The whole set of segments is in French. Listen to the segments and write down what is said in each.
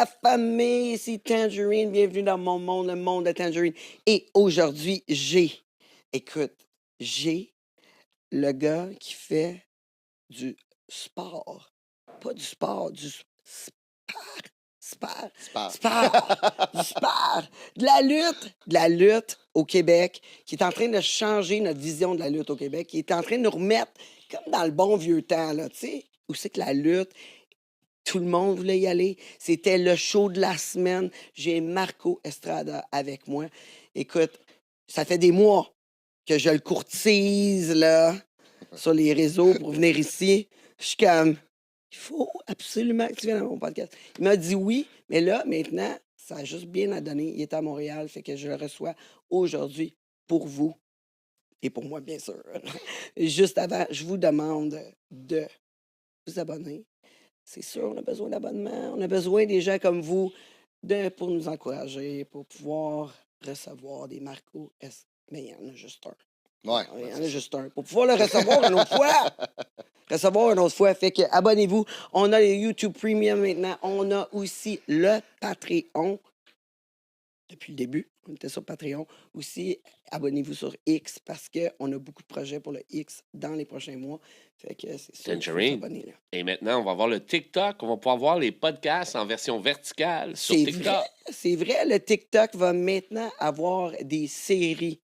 la famille, c'est Tangerine. Bienvenue dans mon monde, le monde de Tangerine. Et aujourd'hui, j'ai le gars qui fait du sport. Pas du sport, du sport. Du sport. De la lutte au Québec, qui est en train de changer notre vision de la lutte au Québec, qui est en train de nous remettre comme dans le bon vieux temps, là, tu sais, où c'est que la lutte, tout le monde voulait y aller. C'était le show de la semaine. J'ai Marco Estrada avec moi. Écoute, ça fait des mois que je le courtise, là, sur les réseaux pour venir ici. Je suis comme, il faut absolument que tu viennes à mon podcast. Il m'a dit oui, mais là, maintenant, ça a juste bien à donner. Il est à Montréal, fait que je le reçois aujourd'hui pour vous et pour moi, bien sûr. Juste avant, je vous demande de vous abonner. C'est sûr, on a besoin d'abonnements. On a besoin des gens comme vous pour nous encourager, pour pouvoir recevoir des Marco S. Mais il y en a juste un. Ouais. Il y en a juste un. Pour pouvoir le recevoir une autre fois. Recevoir une autre fois. Fait que abonnez-vous. On a les YouTube Premium maintenant. On a aussi le Patreon. Depuis le début, on était sur Patreon. Aussi, abonnez-vous sur X parce qu'on a beaucoup de projets pour le X dans les prochains mois. Fait que c'est sûr qu'il faut s'abonner, là. Et maintenant, on va voir le TikTok. On va pouvoir voir les podcasts en version verticale sur C'est TikTok. vrai, c'est vrai, le TikTok va maintenant avoir des séries.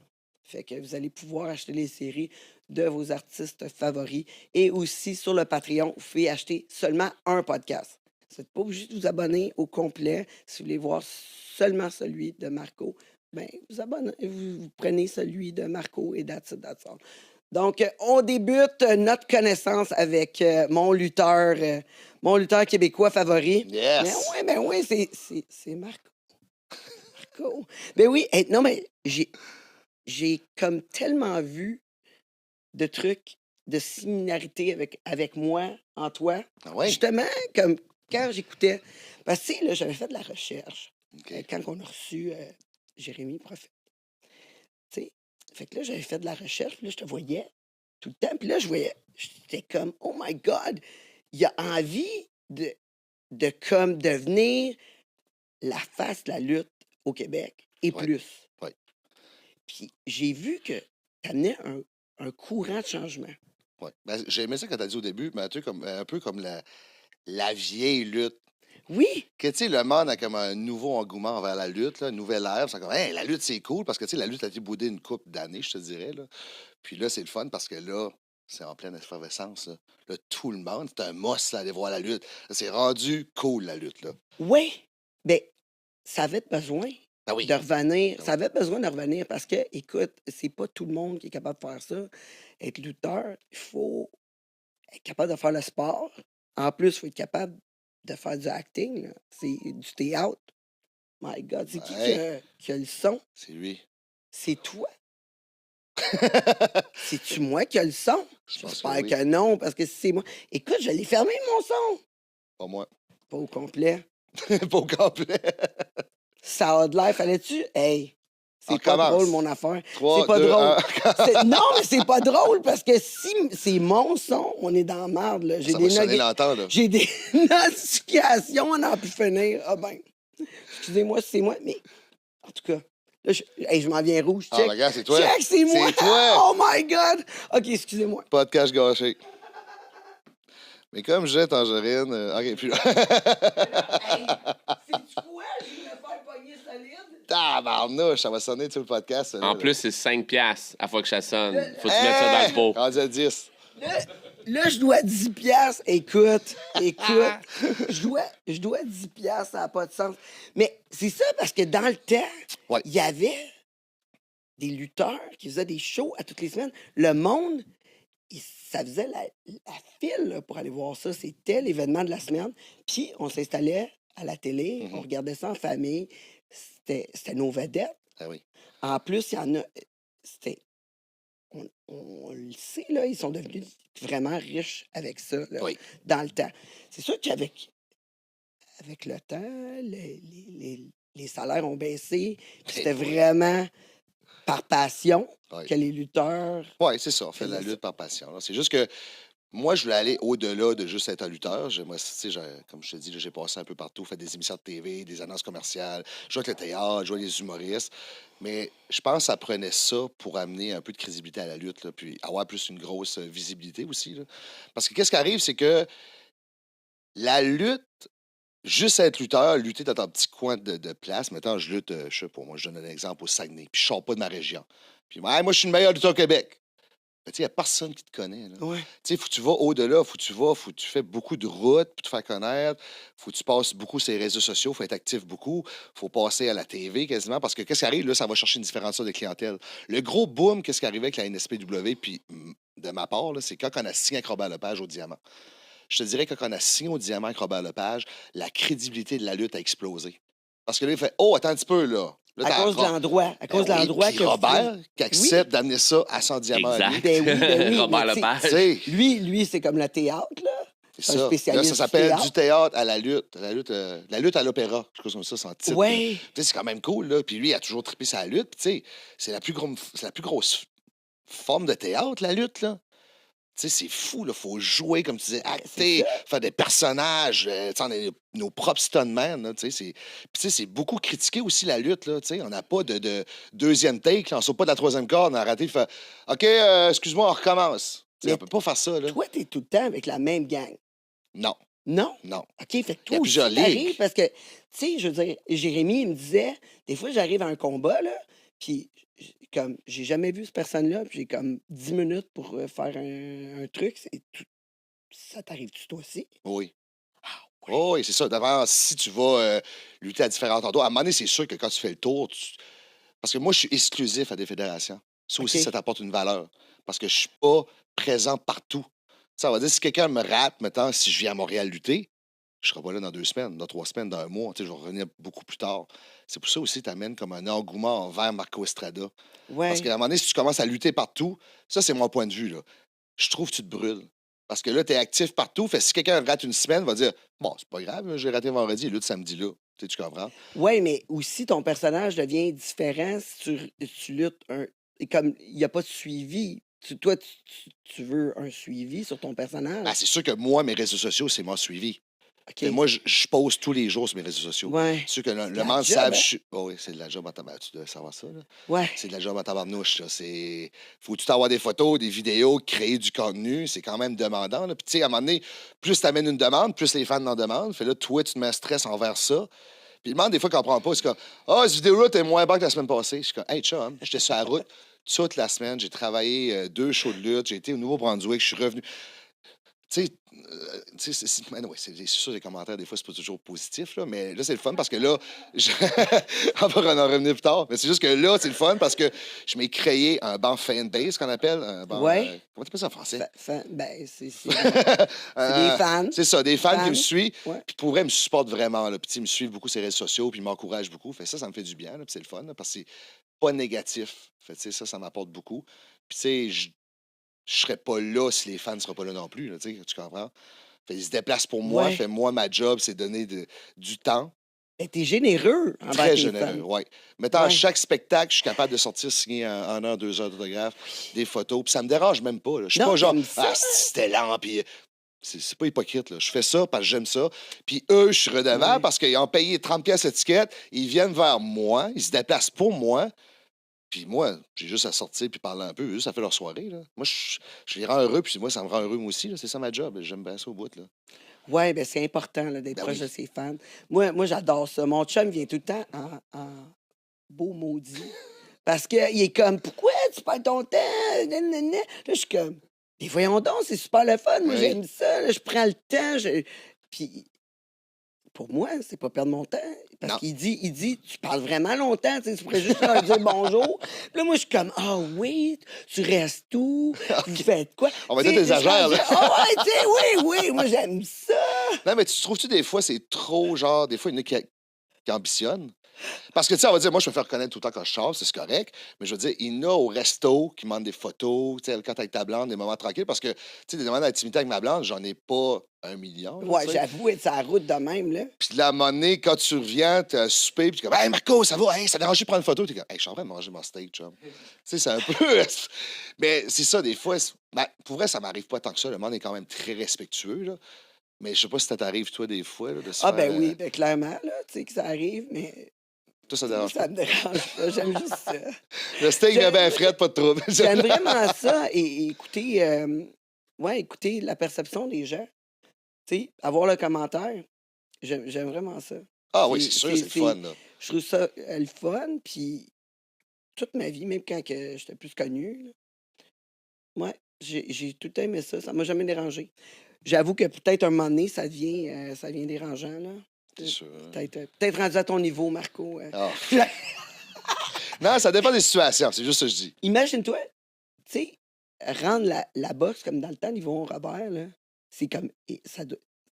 Fait que vous allez pouvoir acheter les séries de vos artistes favoris. Et aussi, sur le Patreon, vous pouvez acheter seulement un podcast. Vous n'êtes pas obligé de vous abonner au complet. Si vous voulez voir seulement celui de Marco, ben, vous prenez celui de Marco et that's it, that's all. Donc, on débute notre connaissance avec mon lutteur québécois favori. Yes! Ben oui, c'est Marco. Marco. Ben oui, non, mais j'ai comme tellement vu de trucs de similarité avec moi en toi. Ah ouais? Justement, comme quand j'écoutais. Parce que, tu sais, là, j'avais fait de la recherche OK. quand on a reçu Jérémy Prophète. Tu sais, fait que là, j'avais fait de la recherche, puis là, je te voyais tout le temps, puis là, j'étais comme, oh my God, il a envie de comme devenir la face de la lutte au Québec et Ouais. plus. Ouais. Puis j'ai vu que tu amenais un courant de changement. Ouais. Ben, j'ai aimé ça quand t'as dit au début, mais un peu comme la vieille lutte. Oui, Que, tu sais, le monde a comme un nouveau engouement envers la lutte, là, une nouvelle ère. C'est comme, hey, la lutte, c'est cool, parce que, tu sais, la lutte a été boudée une couple d'années, je te dirais, là. Puis là, c'est le fun parce que là, c'est en pleine effervescence, là. Là, tout le monde, c'est un must, là, aller voir la lutte. Là, c'est rendu cool, la lutte, là. oui, ben, ça avait besoin Ah oui. de revenir. Ah Ça avait besoin de revenir parce que, écoute, c'est pas tout le monde qui est capable de faire ça. Être lutteur, il faut être capable de faire le sport. En plus, il faut être capable de faire du acting, là. C'est du théâtre. My God, c'est Ouais. qui a le son? C'est lui. C'est toi? C'est-tu moi qui a le son? Je pense J'espère que que non, parce que si c'est moi. Écoute, je l'ai fermé, mon son. Pas moi. Pas au complet. Pas au complet. Ça a de l'air, fallait-tu? Hey, c'est On pas commence. drôle, mon affaire. 3, C'est pas 2, drôle. 1. Non, mais c'est pas drôle parce que si c'est mon son, on est dans la merde, là. Ça va sonner longtemps, là. J'ai des notifications à n'en plus finir. Ah ben, excusez-moi si c'est moi, mais en tout cas, là, je m'en viens rouge. Ah, Check. regarde, c'est toi. Check, c'est moi. C'est toi. Oh my God. OK, excusez-moi. Podcast gâché. Mais comme j'ai Tangerine... OK, puis là... Hey, c'est-tu quoi? Je vais me faire pogner solide. Tabarnouche, ça va sonner tout le podcast. En plus, c'est 5$ à fois que ça sonne. Faut que tu mettes ça dans le pot. Rendu à 10. Là, je dois 10 piastres. Écoute, je dois 10 piastres, ça n'a pas de sens. Mais c'est ça parce que dans le temps, Ouais. il y avait des lutteurs qui faisaient des shows à toutes les semaines. Le monde, ça faisait la file là, pour aller voir ça. C'était l'événement de la semaine. Puis on s'installait à la télé, on regardait ça en famille. C'était nos vedettes. Ah oui. En plus, il y en a. C'était. On le sait, là, ils sont devenus vraiment riches avec ça, là, Oui. dans le temps. C'est sûr qu'avec le temps, les salaires ont baissé. Puis c'était vraiment par passion Oui. que les lutteurs. Oui, c'est ça. On fait de la faisaient ça. lutte par passion, là. C'est juste que Moi, je voulais aller au-delà de juste être un lutteur. Moi, tu sais, comme je te dis, là, j'ai passé un peu partout, fait des émissions de TV, des annonces commerciales, joué avec le théâtre, joué avec les humoristes. Mais je pense que ça prenait ça pour amener un peu de crédibilité à la lutte, là, puis avoir plus une grosse visibilité aussi, là. Parce que qu'est-ce qui arrive, c'est que la lutte, juste être lutteur, lutter dans ton petit coin de place. Maintenant, je lutte, je sais pas, moi, je donne un exemple au Saguenay, puis je sors pas de ma région. Puis, ouais, moi, je suis le meilleur lutteur au Québec. Ben, tu sais, il n'y a personne qui te connaît, là. Ouais. Tu sais, faut que tu vas au-delà, faut que tu fais beaucoup de routes pour te faire connaître, faut que tu passes beaucoup sur les réseaux sociaux, faut être actif beaucoup, faut passer à la TV quasiment, parce que qu'est-ce qui arrive, là, ça va chercher une différenciation de clientèle. Le gros boom, qu'est-ce qui arrivait avec la NSPW, puis de ma part, là, c'est quand on a signé avec Robert Lepage au Diamant. Je te dirais que quand on a signé au Diamant avec Robert Lepage, la crédibilité de la lutte a explosé. Parce que là, il fait « Oh, attends un petit peu, là. » Là, À t'as cause de l'endroit. À cause de oui, l'endroit puis que Robert qui accepte d'amener ça à son diamant à lui. Exact. Ben oui, ben oui. Robert mais Lepage. Tu sais, lui, c'est comme le théâtre, là. c'est C'est un ça. Là, spécialiste ça du s'appelle théâtre. du théâtre à la lutte. La lutte à l'opéra. Je crois comme ça, son titre. Ouais. Tu sais, c'est quand même cool, là. Puis lui, il a toujours trippé sa lutte. Puis, tu sais, c'est la plus grosse forme de théâtre, la lutte, là. Tu sais, c'est fou, là. Faut jouer, comme tu disais, C'est acter, ça. faire des personnages. Tu sais, on a nos propres stuntmen, là. Tu sais, puis, tu sais, c'est beaucoup critiqué aussi, la lutte, là. Tu sais, on n'a pas de deuxième take, là. On ne sort pas de la troisième corde, on a raté, fait OK, excuse-moi, on recommence. Tu sais, Mais on peut pas faire ça, là. toi, t'es tout le temps avec la même gang. Non, Non? non. OK, fait que Il y toi a aussi, plusieurs t'arrives ligues. parce que, tu sais, je veux dire, Jérémy, il me disait, des fois, j'arrive à un combat, là, puis comme, j'ai jamais vu cette personne-là, puis j'ai comme 10 minutes pour faire un truc. Ça t'arrive-tu, toi aussi? Oui. Ah, ouais. Oh, oui, c'est ça. D'abord, si tu vas lutter à différents endroits, à un moment donné, c'est sûr que quand tu fais le tour, parce que moi, je suis exclusif à des fédérations. Ça aussi, OK. ça t'apporte une valeur. Parce que je suis pas présent partout. Ça va dire, si quelqu'un me rate, maintenant, si je viens à Montréal lutter, je serai pas là dans 2 semaines, dans 3 semaines, dans un mois. Tu sais, je vais revenir beaucoup plus tard. C'est pour ça aussi que tu amènes comme un engouement envers Marco Estrada. Parce qu'à Ouais. un moment donné, si tu commences à lutter partout, ça, c'est mon point de vue, là. Je trouve que tu te brûles. Parce que là, tu es actif partout. Fait que si quelqu'un rate une semaine, il va dire bon, c'est pas grave, j'ai raté vendredi, il lutte samedi là. Tu comprends? Ouais, mais aussi, ton personnage devient différent si tu luttes et comme il n'y a pas de suivi. Toi, tu veux un suivi sur ton Ben, personnage. c'est sûr que moi, mes réseaux sociaux, c'est mon suivi. OK. Mais moi, je pose tous les jours sur mes réseaux sociaux. Ouais. C'est sûr que C'est de le la monde job, savent. hein? Oh oui, c'est de la job en tabarnouche. Tu dois savoir ça, là. Ouais. C'est de la job en tabarnouche, là. Faut tout avoir des photos, des vidéos, créer du contenu. C'est quand même demandant, là. Puis, tu sais, à un moment donné, plus tu amènes une demande, plus les fans en demandent. Fait là, toi, tu te mets un stress envers ça. Puis, le monde, des fois, comprend pas. C'est comme ah, cette vidéo-là, t'es moins bonne que la semaine passée. Je suis comme hey, chum, j'étais sur la route toute la semaine. J'ai travaillé 2 shows de lutte. J'ai été au Nouveau-Brunswick. Je suis revenu. Tu sais, c'est sûr, les commentaires, des fois, c'est pas toujours positif, là, mais là, c'est le fun parce que là, on va en revenir plus tard, mais c'est juste que là, c'est le fun parce que je m'ai créé un banc fanbase, qu'on appelle, un banc, Ouais. comment tu appelles ça en français? Ben, c'est des fans. C'est ça, des fans qui me Fans. suivent, Ouais. puis pour vrai, ils me supportent vraiment, là, puis tu sais, ils me suivent beaucoup sur les réseaux sociaux, puis ils m'encouragent beaucoup, fait ça me fait du bien, là, puis c'est le fun, là, parce que c'est pas négatif, fait tu sais, ça m'apporte beaucoup, puis tu sais, je serais pas là si les fans ne seraient pas là non plus, là, tu comprends? Fait, ils se déplacent pour moi. Ouais. Fait, moi, ma job, c'est donner du temps. Ben, t'es généreux envers Très tes généreux, fans. oui. Mettons, à Ouais. chaque spectacle, je suis capable de sortir, signer en 1 heure, 2 heures d'autographe, des photos. Puis ça me dérange même pas, là. Je suis Non, pas genre, t'aimes ça? ah, c'était lent, puis c'est pas hypocrite, là. Je fais ça parce que j'aime ça. Puis eux, je suis redevable Ouais. parce qu'ils ont payé 30$ étiquette. Ils viennent vers moi. Ils se déplacent pour moi. Puis moi, j'ai juste à sortir puis parler un peu. Eux, ça fait leur soirée, là. Moi, je les rends heureux, puis moi, ça me rend heureux, moi aussi, là. C'est ça ma job. J'aime bien ça au bout, là. Ouais, ben c'est important là, d'être Ben proche oui. de ses fans. Moi j'adore ça. Mon chum vient tout le temps en beau maudit. Parce qu'il est comme, pourquoi tu perds ton temps? Nanana. Là, je suis comme, mais voyons donc, c'est super le fun. Moi, Oui. j'aime ça. Là, je prends le temps. Puis, pour moi, c'est pas perdre mon temps. Parce Non. qu'il dit, tu parles vraiment longtemps. Tu sais, tu pourrais juste leur dire bonjour. Puis là, moi, je suis comme, ah oui, tu restes où? Tu fais de quoi? On va Tu dire sais, tes agères, là. Ah ouais, tu sais, oui, moi, j'aime ça. Non, mais tu trouves-tu des fois, c'est trop, genre, des fois, il y en a qui ambitionne. Parce que, tu sais, on va dire, moi, je me fais reconnaître tout le temps quand je sors, c'est correct. Mais je veux dire, il y en a au resto qui demandent des photos, tu sais, quand t'es avec ta blonde, des moments tranquilles. Parce que, tu sais, des moments d'intimité avec ma blonde, j'en ai pas 1 million, là, Ouais, tu sais. j'avoue, être sur la route de même, là. Puis là, à un moment donné, quand tu reviens, t'es à souper, puis tu es comme, hey, Marco, ça va, hey, ça dérange de prendre une photo. T'es comme, hey, je suis en train de manger mon steak, chum. Tu sais, c'est un peu. Mais c'est ça, des fois, ben, pour vrai, ça m'arrive pas tant que ça. Le monde est quand même très respectueux, là. Mais je sais pas si ça t'arrive, toi, des fois, là, de se Ah, faire. ben oui, ben clairement, là, tu sais que ça arrive, mais Toi, ça te moi, dérange pas. ça me dérange pas. J'aime juste ça. Le steak J'ai- vient bien frais, pas de trouble. J'aime vraiment ça et écouter, ouais, écouter la perception des gens. Tu sais, avoir le commentaire. J'aime vraiment ça. Ah oui, c'est sûr, c'est le fun, là. Je trouve ça le fun, puis toute ma vie, même quand que j'étais plus connu, là, ouais, j'ai tout le temps aimé ça. Ça m'a jamais dérangé. J'avoue que peut-être un moment donné, ça devient dérangeant, là. C'est sûr. Hein. Peut-être rendu à ton niveau, Marco. Ah. Non, ça dépend des situations, c'est juste ça que je dis. Imagine-toi, tu sais, rendre la boxe comme dans le temps d'Yvon Robert, là, c'est comme, tu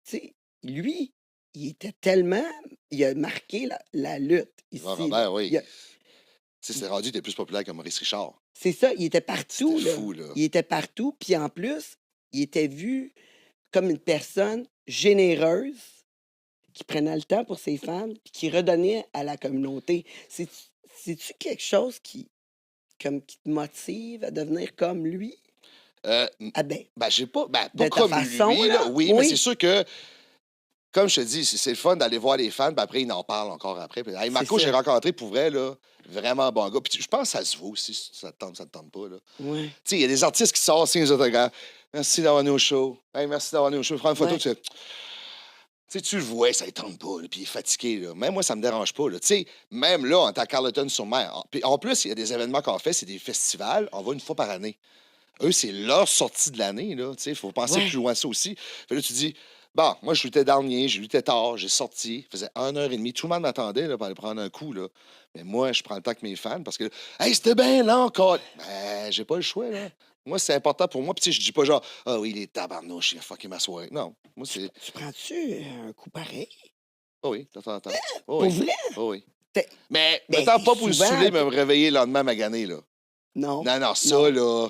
sais, lui, il était tellement, il a marqué la lutte ici. Yvon Robert, oui. Il a- Tu sais, c'est rendu, t'es plus populaire que Maurice Richard. C'est ça, il était partout, C'était là. fou, là. Il était partout, puis en plus, il était vu comme une personne généreuse qui prenait le temps pour ses fans, puis qui redonnait à la communauté. C'est-tu quelque chose qui te motive à devenir comme lui? Ah ben, Ben, j'ai pas. Ben, de pas ta comme façon, lui, là? là. Oui, mais Oui. c'est sûr que, comme je te dis, c'est le fun d'aller voir les fans, puis après, ils en parlent encore après. Puis, hey, Marco, ça. j'ai rencontré pour vrai, là, vraiment bon gars. Puis je pense que ça se voit aussi, si ça te tente pas, là. Ouais. Tu sais, il y a des artistes qui sortent, signent les autographes. Merci d'avoir venu au show. Hey, merci d'avoir venu au show. Prends une photo, Ouais. tu sais. Tu sais, tu le vois, ça ne tente pas, là, puis il est fatigué. Là. Même moi, ça me dérange pas. Là. Tu sais, même là, on est à Carleton-sur-Mer. Puis en plus, il y a des événements qu'on fait, c'est des festivals. On va une fois par année. Eux, c'est leur sortie de l'année. Il faut penser Ouais. plus loin de ça aussi. Fait là, tu dis, bon, moi, je luttais dernier, j'ai lutté tard, j'ai sorti. Il faisait 1 heure et demie. Tout le monde m'attendait là, pour aller prendre un coup. Là. Mais moi, je prends le temps avec mes fans parce que, hey, c'était bien là encore. Ben, j'ai pas le choix. Là. Moi, c'est important pour moi. Puis, tu sais, je dis pas genre, ah oui, les tabarnouches, il a fucké ma soirée. Non, moi, c'est. Tu prends-tu un coup pareil? Oh oui, de temps en temps. Oh Pour oui. vrai? Oh oui. T'es- Mais Ben, mettons pas pour le souvent, saouler, mais me réveiller le lendemain magané, là. Non. Non, non, ça, Non. là.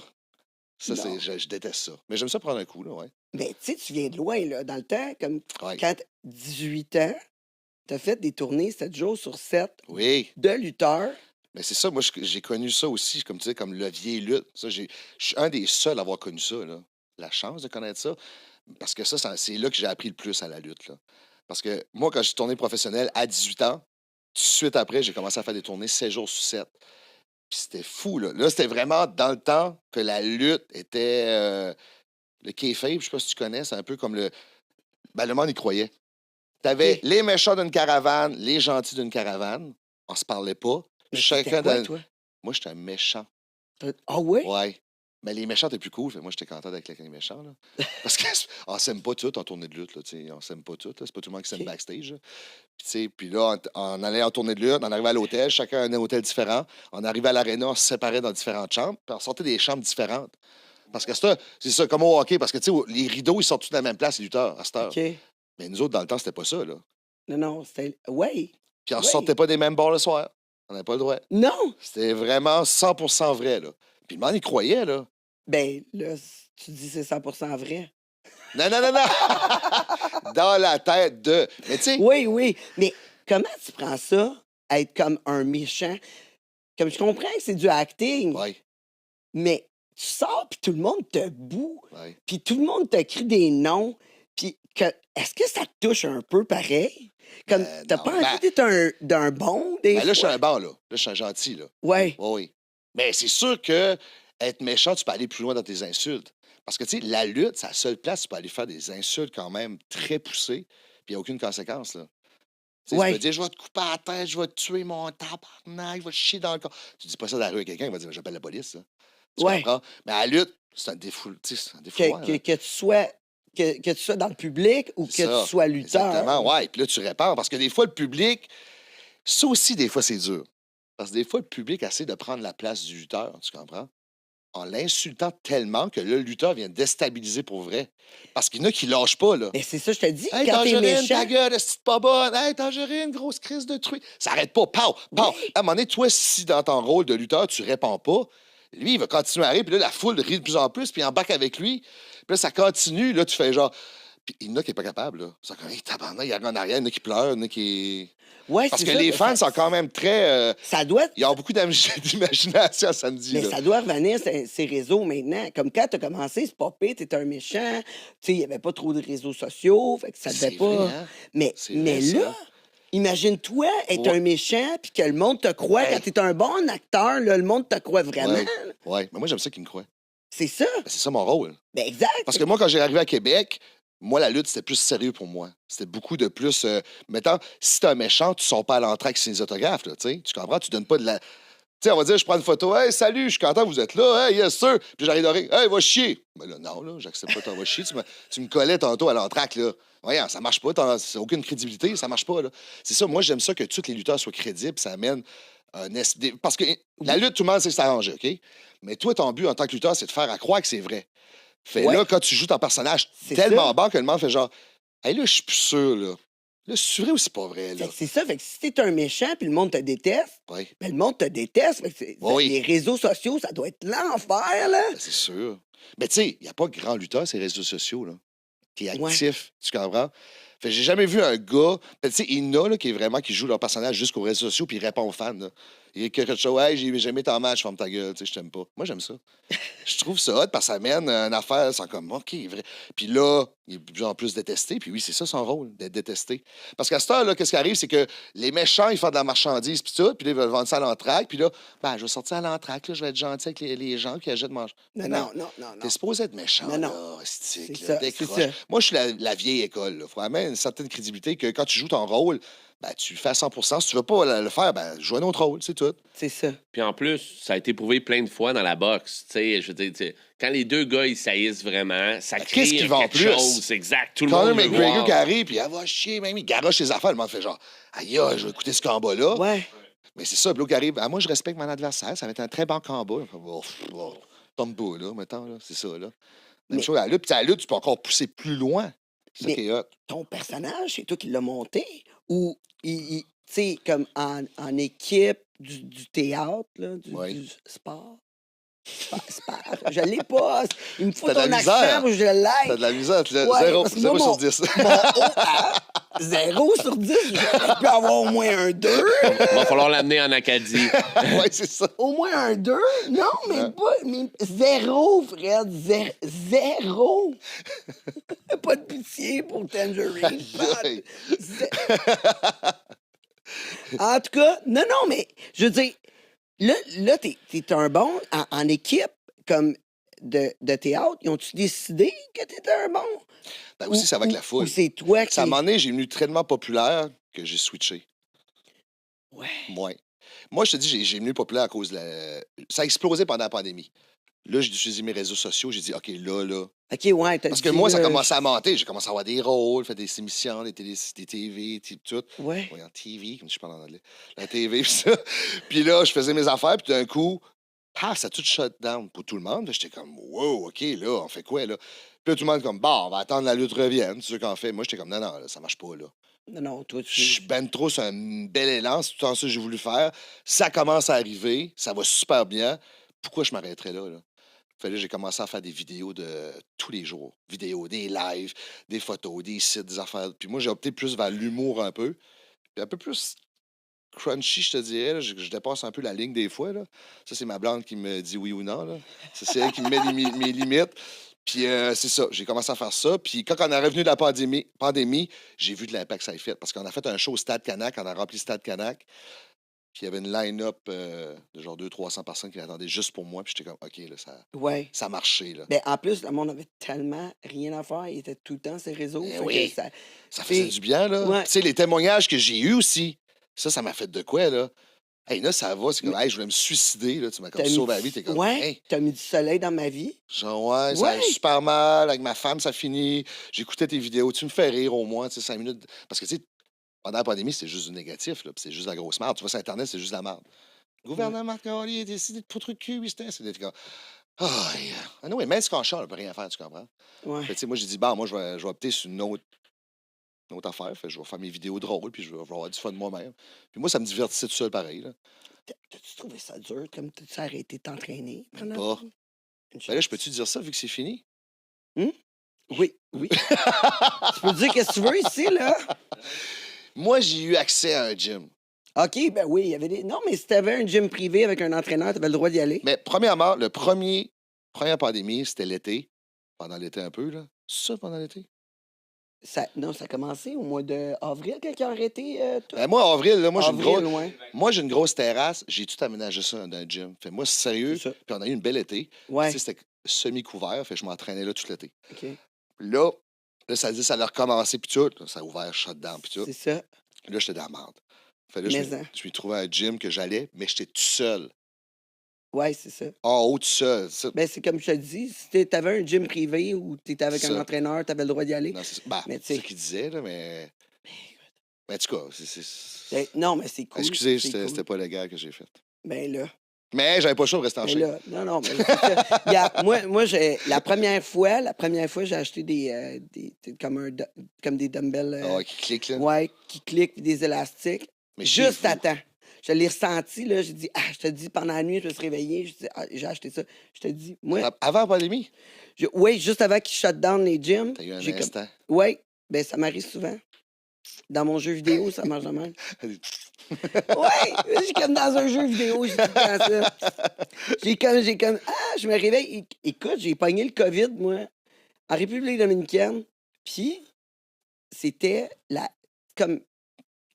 Ça, Non. je déteste ça. Mais j'aime ça prendre un coup, là, ouais. Mais tu sais, tu viens de loin, là. Dans le temps, comme Ouais. quand 18 ans, t'as fait des tournées 7 jours sur 7 Oui. de lutteurs. Mais c'est ça, moi, j'ai connu ça aussi, comme tu sais, comme levier lutte. Ça, je suis un des seuls à avoir connu ça, là. La chance de connaître ça. Parce que ça, c'est là que j'ai appris le plus à la lutte, là. Parce que moi, quand je suis tourné professionnel à 18 ans, tout de suite après, j'ai commencé à faire des tournées 7 jours sur 7. Puis c'était fou, là. Là, c'était vraiment dans le temps que la lutte était le kayfabe, je sais pas si tu connais, c'est un peu comme le. Ben, le monde y croyait. T'avais Ok. les méchants d'une caravane, les gentils d'une caravane. On se parlait pas. Mais Chacun c'était quoi, dans. toi? Moi, j'étais un méchant. Ah ouais? Ouais. Mais les méchants, t'es plus cool. Fait que moi, j'étais content d'être avec les méchants. Là. Parce qu'on s'aime pas tout en tournée de lutte. Là, t'sais. On s'aime pas tout. C'est pas tout le monde qui s'aime Ok. backstage. Là. Puis là, on allait en tournée de lutte, on arrivait à l'hôtel, chacun un hôtel différent. On arrivait à l'aréna, on se séparait dans différentes chambres, puis on sortait des chambres différentes. Parce que c'est ça, comme au hockey, parce que tu sais, les rideaux, ils sortent tous de la même place, les lutteurs, à cette heure. OK. Mais nous autres, dans le temps, c'était pas ça. Là. Non, c'était. Ouais. Puis on Oui. sortait pas des mêmes bars le soir. On n'avait pas le droit. Non! C'était vraiment 100% vrai. Là. Puis le monde, il croyait. Là. Ben, là, tu dis c'est 100% vrai. Non, non, non, non! Dans la tête de. Mais tu sais. Oui. Mais comment tu prends ça, être comme un méchant? Comme je comprends que c'est du acting, Ouais, mais tu sors puis tout le monde te boue, ouais. puis tout le monde te crie des noms, puis est-ce que ça te touche un peu pareil? Comme, t'as non, pas envie d'être d'un bon, des Ben là, je suis fois? un bon, là. Là, je suis un gentil, là. Ouais. Oui, oui. Mais c'est sûr que être méchant, tu peux aller plus loin dans tes insultes. Parce que, tu sais, la lutte, c'est la seule place où tu peux aller faire des insultes quand même très poussées, puis il n'y a aucune conséquence, là. Tu sais, Ouais. tu peux dire, je vais te couper la tête, je vais te tuer mon tabarnak, je vais te chier dans le corps. Tu dis pas ça dans la rue à quelqu'un, il va dire, j'appelle la police, là. Tu Ouais. comprends? Mais à la lutte, c'est un défouloir. Que tu sois dans le public ou que tu sois lutteur. Exactement, ouais. Puis là, tu répares. Parce que des fois, le public, ça aussi, des fois, c'est dur. Parce que des fois, le public essaie de prendre la place du lutteur, tu comprends? en l'insultant tellement que là, le lutteur vient déstabiliser pour vrai. Parce qu'il y en a qui lâchent pas, là. Mais c'est ça, je te dis, Hey, quand t'es Tangerine, méchant. ta gueule, est-ce que pas bonne? Hey, Tangerine, grosse crise de truie. Ça arrête pas. Pow, pow. Oui. À un moment donné, toi, si dans ton rôle de lutteur, tu réponds pas, lui, il va continuer à rire, puis là, la foule rit de plus en plus, puis il embarque avec lui. Puis là, ça continue, là, tu fais genre. Puis il y en a qui n'est pas capable, là. C'est comme, hey, tabarnak, il y a en arrière, il y en a qui pleurent, il y en a qui. Ouais, Parce c'est que ça, les mais fans sont quand même très. ça doit. Ils ont beaucoup d'imagination à samedi, Mais là. ça doit revenir ces réseaux maintenant. Comme quand tu as commencé, c'est pas pire, t'étais un méchant. Tu sais, il n'y avait pas trop de réseaux sociaux. Fait que ça devait C'est pas. vrai, hein? Mais, C'est mais vrai, là, ça. imagine-toi être Ouais. un méchant puis que le monde te croit. Hey. Quand t'es un bon acteur, là, le monde te croit vraiment. Ouais. Ouais. Mais moi, j'aime ça qu'ils me croient. C'est ça. Ben, c'est ça mon rôle. Ben exact. Parce que moi, quand j'ai arrivé à Québec, moi, la lutte, c'était plus sérieux pour moi. C'était beaucoup de plus. Mettons, si t'es un méchant, tu sors pas à l'entrée avec ses autographes, là, tu sais. Tu comprends? Tu donnes pas de la. Tu sais, on va dire, je prends une photo. Hey, salut, je suis content, vous êtes là. Hey, yes, sir. Puis j'arrive de rire. Hey, va chier. Mais là, non, là, j'accepte pas ton va chier. Tu me collais tantôt à l'entraque, là. Voyons, ça marche pas. Ça n'a aucune crédibilité, ça marche pas, là. C'est ça, moi, j'aime ça que tous les lutteurs soient crédibles. Ça amène parce que la lutte, tout le monde sait s'arranger, OK? Mais toi, ton but en tant que lutteur, c'est de faire à croire que c'est vrai. Fait Ouais. là, quand tu joues ton personnage C'est tellement ça. bon que le monde fait genre, hey, là, je suis plus sûr, là. Là, c'est vrai ou c'est pas vrai, Fait là? que c'est ça. Fait que si t'es un méchant puis le monde te déteste, Oui, ben le monde te déteste. Fait que Oui. les réseaux sociaux, ça doit être l'enfer, là. ben, c'est sûr. Mais tu sais, il n'y a pas grand lutteur sur les réseaux sociaux, là, qui est Ouais. actif, tu comprends? Fait que j'ai jamais vu un gars. Tu sais, il y en a là, qui joue leur personnage jusqu'aux réseaux sociaux puis il répond aux fans. Là. Il y a quelque chose, hey, j'ai jamais ton match, ferme ta gueule, tu sais, je t'aime pas. Moi, j'aime ça. Je trouve ça hot parce que ça mène une affaire, c'est comme, OK, vrai. Puis là, il est de plus en plus détesté. Puis oui, c'est ça son rôle, d'être détesté. Parce qu'à cette heure-là, qu'est-ce qui arrive, c'est que les méchants, ils font de la marchandise, puis tout, puis là, ils veulent vendre ça à l'entraque. Puis là, ben, je vais sortir à l'entraque, là, je vais être gentil avec les gens qui achètent mon. Non, Mais non, non, non, non. T'es supposé être méchant, Non, non. là, stick, C'est là, ça, décroche. c'est ça. Moi, je suis la vieille école. Il faut amener une certaine crédibilité que quand tu joues ton rôle, ben, tu le fais à 100 Si tu veux pas le faire, ben, joue un autre rôle, c'est tout. C'est ça. Puis en plus, ça a été prouvé plein de fois dans la boxe. Tu sais, je veux dire, tu sais, quand les deux gars, ils saillissent vraiment, ça Ben, crée qu'est-ce qu'ils vendent quelque plus? chose. Exact. Tout le Conor monde veut McGregor voir. qui arrive, puis elle va chier, même, il garoche ses affaires. Le monde fait genre, aïe, je vais écouter ce combat-là. Ouais. Mais c'est ça, puis l'autre qui arrive, ah, moi, je respecte mon adversaire, ça va être un très bon combat. Tombe pas, là, mettons, là, c'est ça, là. Même Mais- chose à la lutte, puis à la lutte, tu peux encore pousser plus loin. C'est ça Mais- qui est hot. Ton personnage, c'est toi qui l'as monté? Ou, tu sais, comme en équipe du théâtre, là, Ouais. du sport? Sport. Je l'ai pas. Il me faut T'as de la ton misère. accent pour que je T'as l'aille. de la misère, tu l'as- Ouais, zéro, parce que zéro moi, sur 10. Mon haut, 0 sur 10, je peux avoir au moins un 2. Va falloir l'amener en Acadie. ouais, c'est ça. Au moins un 2? Non, mais pas. Mais 0, Fred. 0. Pas de pitié pour Tangerine. Pas de- Aïe. En tout cas, non, mais je veux dire, là t'es un bon en équipe comme de théâtre. Ils ont-tu décidé que t'étais un bon? Ben aussi, ça va avec la Ou foule. c'est toi qui. Ça, à un moment donné, j'ai venu tellement populaire que j'ai switché. Ouais. Moi, je te dis, j'ai venu populaire à cause de la. Ça a explosé pendant la pandémie. Là, j'ai utilisé mes réseaux sociaux. J'ai dit, OK, là. OK, ouais, t'as Parce que dit, moi, ça a commencé à monter. J'ai commencé à avoir des rôles, fait des émissions, des TV, tout. Ouais. Oui, en TV, comme je parle en anglais. La TV, puis ça. Puis là, je faisais mes affaires, puis d'un coup, paf, ça a tout shut down pour tout le monde. Puis j'étais comme, wow, OK, là, on fait quoi, là? Puis là, tout le monde comme, bon, on va attendre la lutte revienne, c'est ce qu'on fait. Moi, j'étais comme, non, là, ça marche pas, là. Non, toi, Je suis ben trop sur un bel élan, c'est tout en ça que j'ai voulu faire. Ça commence à arriver, ça va super bien. Pourquoi je m'arrêterais là? Fait là, j'ai commencé à faire des vidéos de tous les jours. Vidéos, des lives, des photos, des sites, des affaires. Puis moi, j'ai opté plus vers l'humour un peu. Puis un peu plus crunchy, je te dirais. Là. Je dépasse un peu la ligne des fois. Là. Ça, c'est ma blonde qui me dit oui ou non. Là. Ça, c'est elle qui me met mes limites. Puis c'est ça, j'ai commencé à faire ça. Puis quand on est revenu de la pandémie, j'ai vu de l'impact que ça a fait. Parce qu'on a fait un show au Stade Canac, on a rempli le Stade Canac. Puis il y avait une line-up de genre 200-300 personnes qui l'attendaient juste pour moi. Puis j'étais comme, OK, là, Ouais. ça a marché. Là. Ben, en plus, le monde avait tellement rien à faire. Il était tout le temps sur les réseaux. Ben fait oui. que Ça faisait du bien, là. Ouais. Tu sais, les témoignages que j'ai eus aussi, ça m'a fait de quoi, là? Hey, là, ça va. C'est comme, hey, je voulais me suicider, là. Tu m'as comme T'as mis- sauvé la vie. T'es comme, Ouais, hey. t'as mis du soleil dans ma vie. Genre, ouais, ça Ouais. allait super mal. Avec ma femme, ça finit. J'écoutais tes vidéos. Tu me fais rire au moins, tu sais, 5 minutes. Parce que, tu sais, pendant la pandémie, c'était juste du négatif, là. Puis c'est juste de la grosse merde. Tu vois, sur Internet, c'est juste de la merde. Le gouvernement, il a décidé de foutre le cul, c'était. Ah, oui, même si quand on ne peut rien faire, tu comprends? Ouais. Fait que, tu sais, moi, j'ai dit, bon, moi, je vais opter sur une autre affaire. Fait que je vais faire mes vidéos drôles, puis je vais avoir du fun de moi-même. Puis moi, ça me divertissait tout seul pareil. Là. T'as-tu trouvé ça dur? Comme t'as-tu arrêté de t'entraîner pendant Pas. une Ben là, chance? je peux-tu dire ça vu que c'est fini? Oui, oui. Tu peux dire qu'est-ce que tu veux ici, là? Moi, j'ai eu accès à un gym. OK, ben oui, il y avait des... Non, mais si t'avais un gym privé avec un entraîneur, t'avais le droit d'y aller. Mais premièrement, première pandémie, c'était l'été. Pendant l'été un peu, là. C'est ça, pendant l'été? Non, ça a commencé au mois d'avril, quand ils ont arrêté tout. Ben, moi, en avril, là, Avril, ouais. moi, j'ai une grosse terrasse. J'ai tout aménagé ça dans un gym. Fait moi, c'est sérieux. C'est ça. Puis on a eu une belle été. Ouais. Tu sais, c'était semi-couvert. Fait que je m'entraînais là tout l'été. OK. Là, ça dit, ça a recommencé, puis tout. Là, ça a ouvert, shutdown, puis tout. C'est ça. Là, j'étais dans la merde. Fait là, Mais je me suis trouvé un gym que j'allais, mais j'étais tout seul. Ouais, c'est ça. En haut, tout seul. Ben, c'est comme je te dis, si t'avais un gym privé ou t'étais avec un Ça. entraîneur, t'avais le droit d'y aller. Non, c'est ben, Mais tu c'est sais- ce qu'il disait, là, mais. Mais en tout cas, Ben, non, mais c'est cool. Excusez, c'est c'était cool. c'était pas légal que j'ai fait. Ben là. Mais j'avais pas le choix de rester en Mais shape. là, non, mais c'est ça. Moi la première fois, j'ai acheté comme des dumbbells Ah ouais, qui clique, là. ouais, qui cliquent puis des élastiques. Mais chez Juste vous. à temps. Je l'ai ressenti, là. J'ai dit, je te dis, pendant la nuit, je me suis réveillé. Je dis, j'ai acheté ça. Je te dis, moi, Avant la pandémie, oui, juste avant qu'ils shut down les gyms. t'as eu un j'ai comme- instant. Oui, ben ça m'arrive souvent. Dans mon jeu vidéo, ça marche de même. Oui, j'ai comme dans un jeu vidéo, j'ai tout le temps ça. Je me réveille. Écoute, j'ai pogné le COVID, moi, en République dominicaine. Puis, c'était comme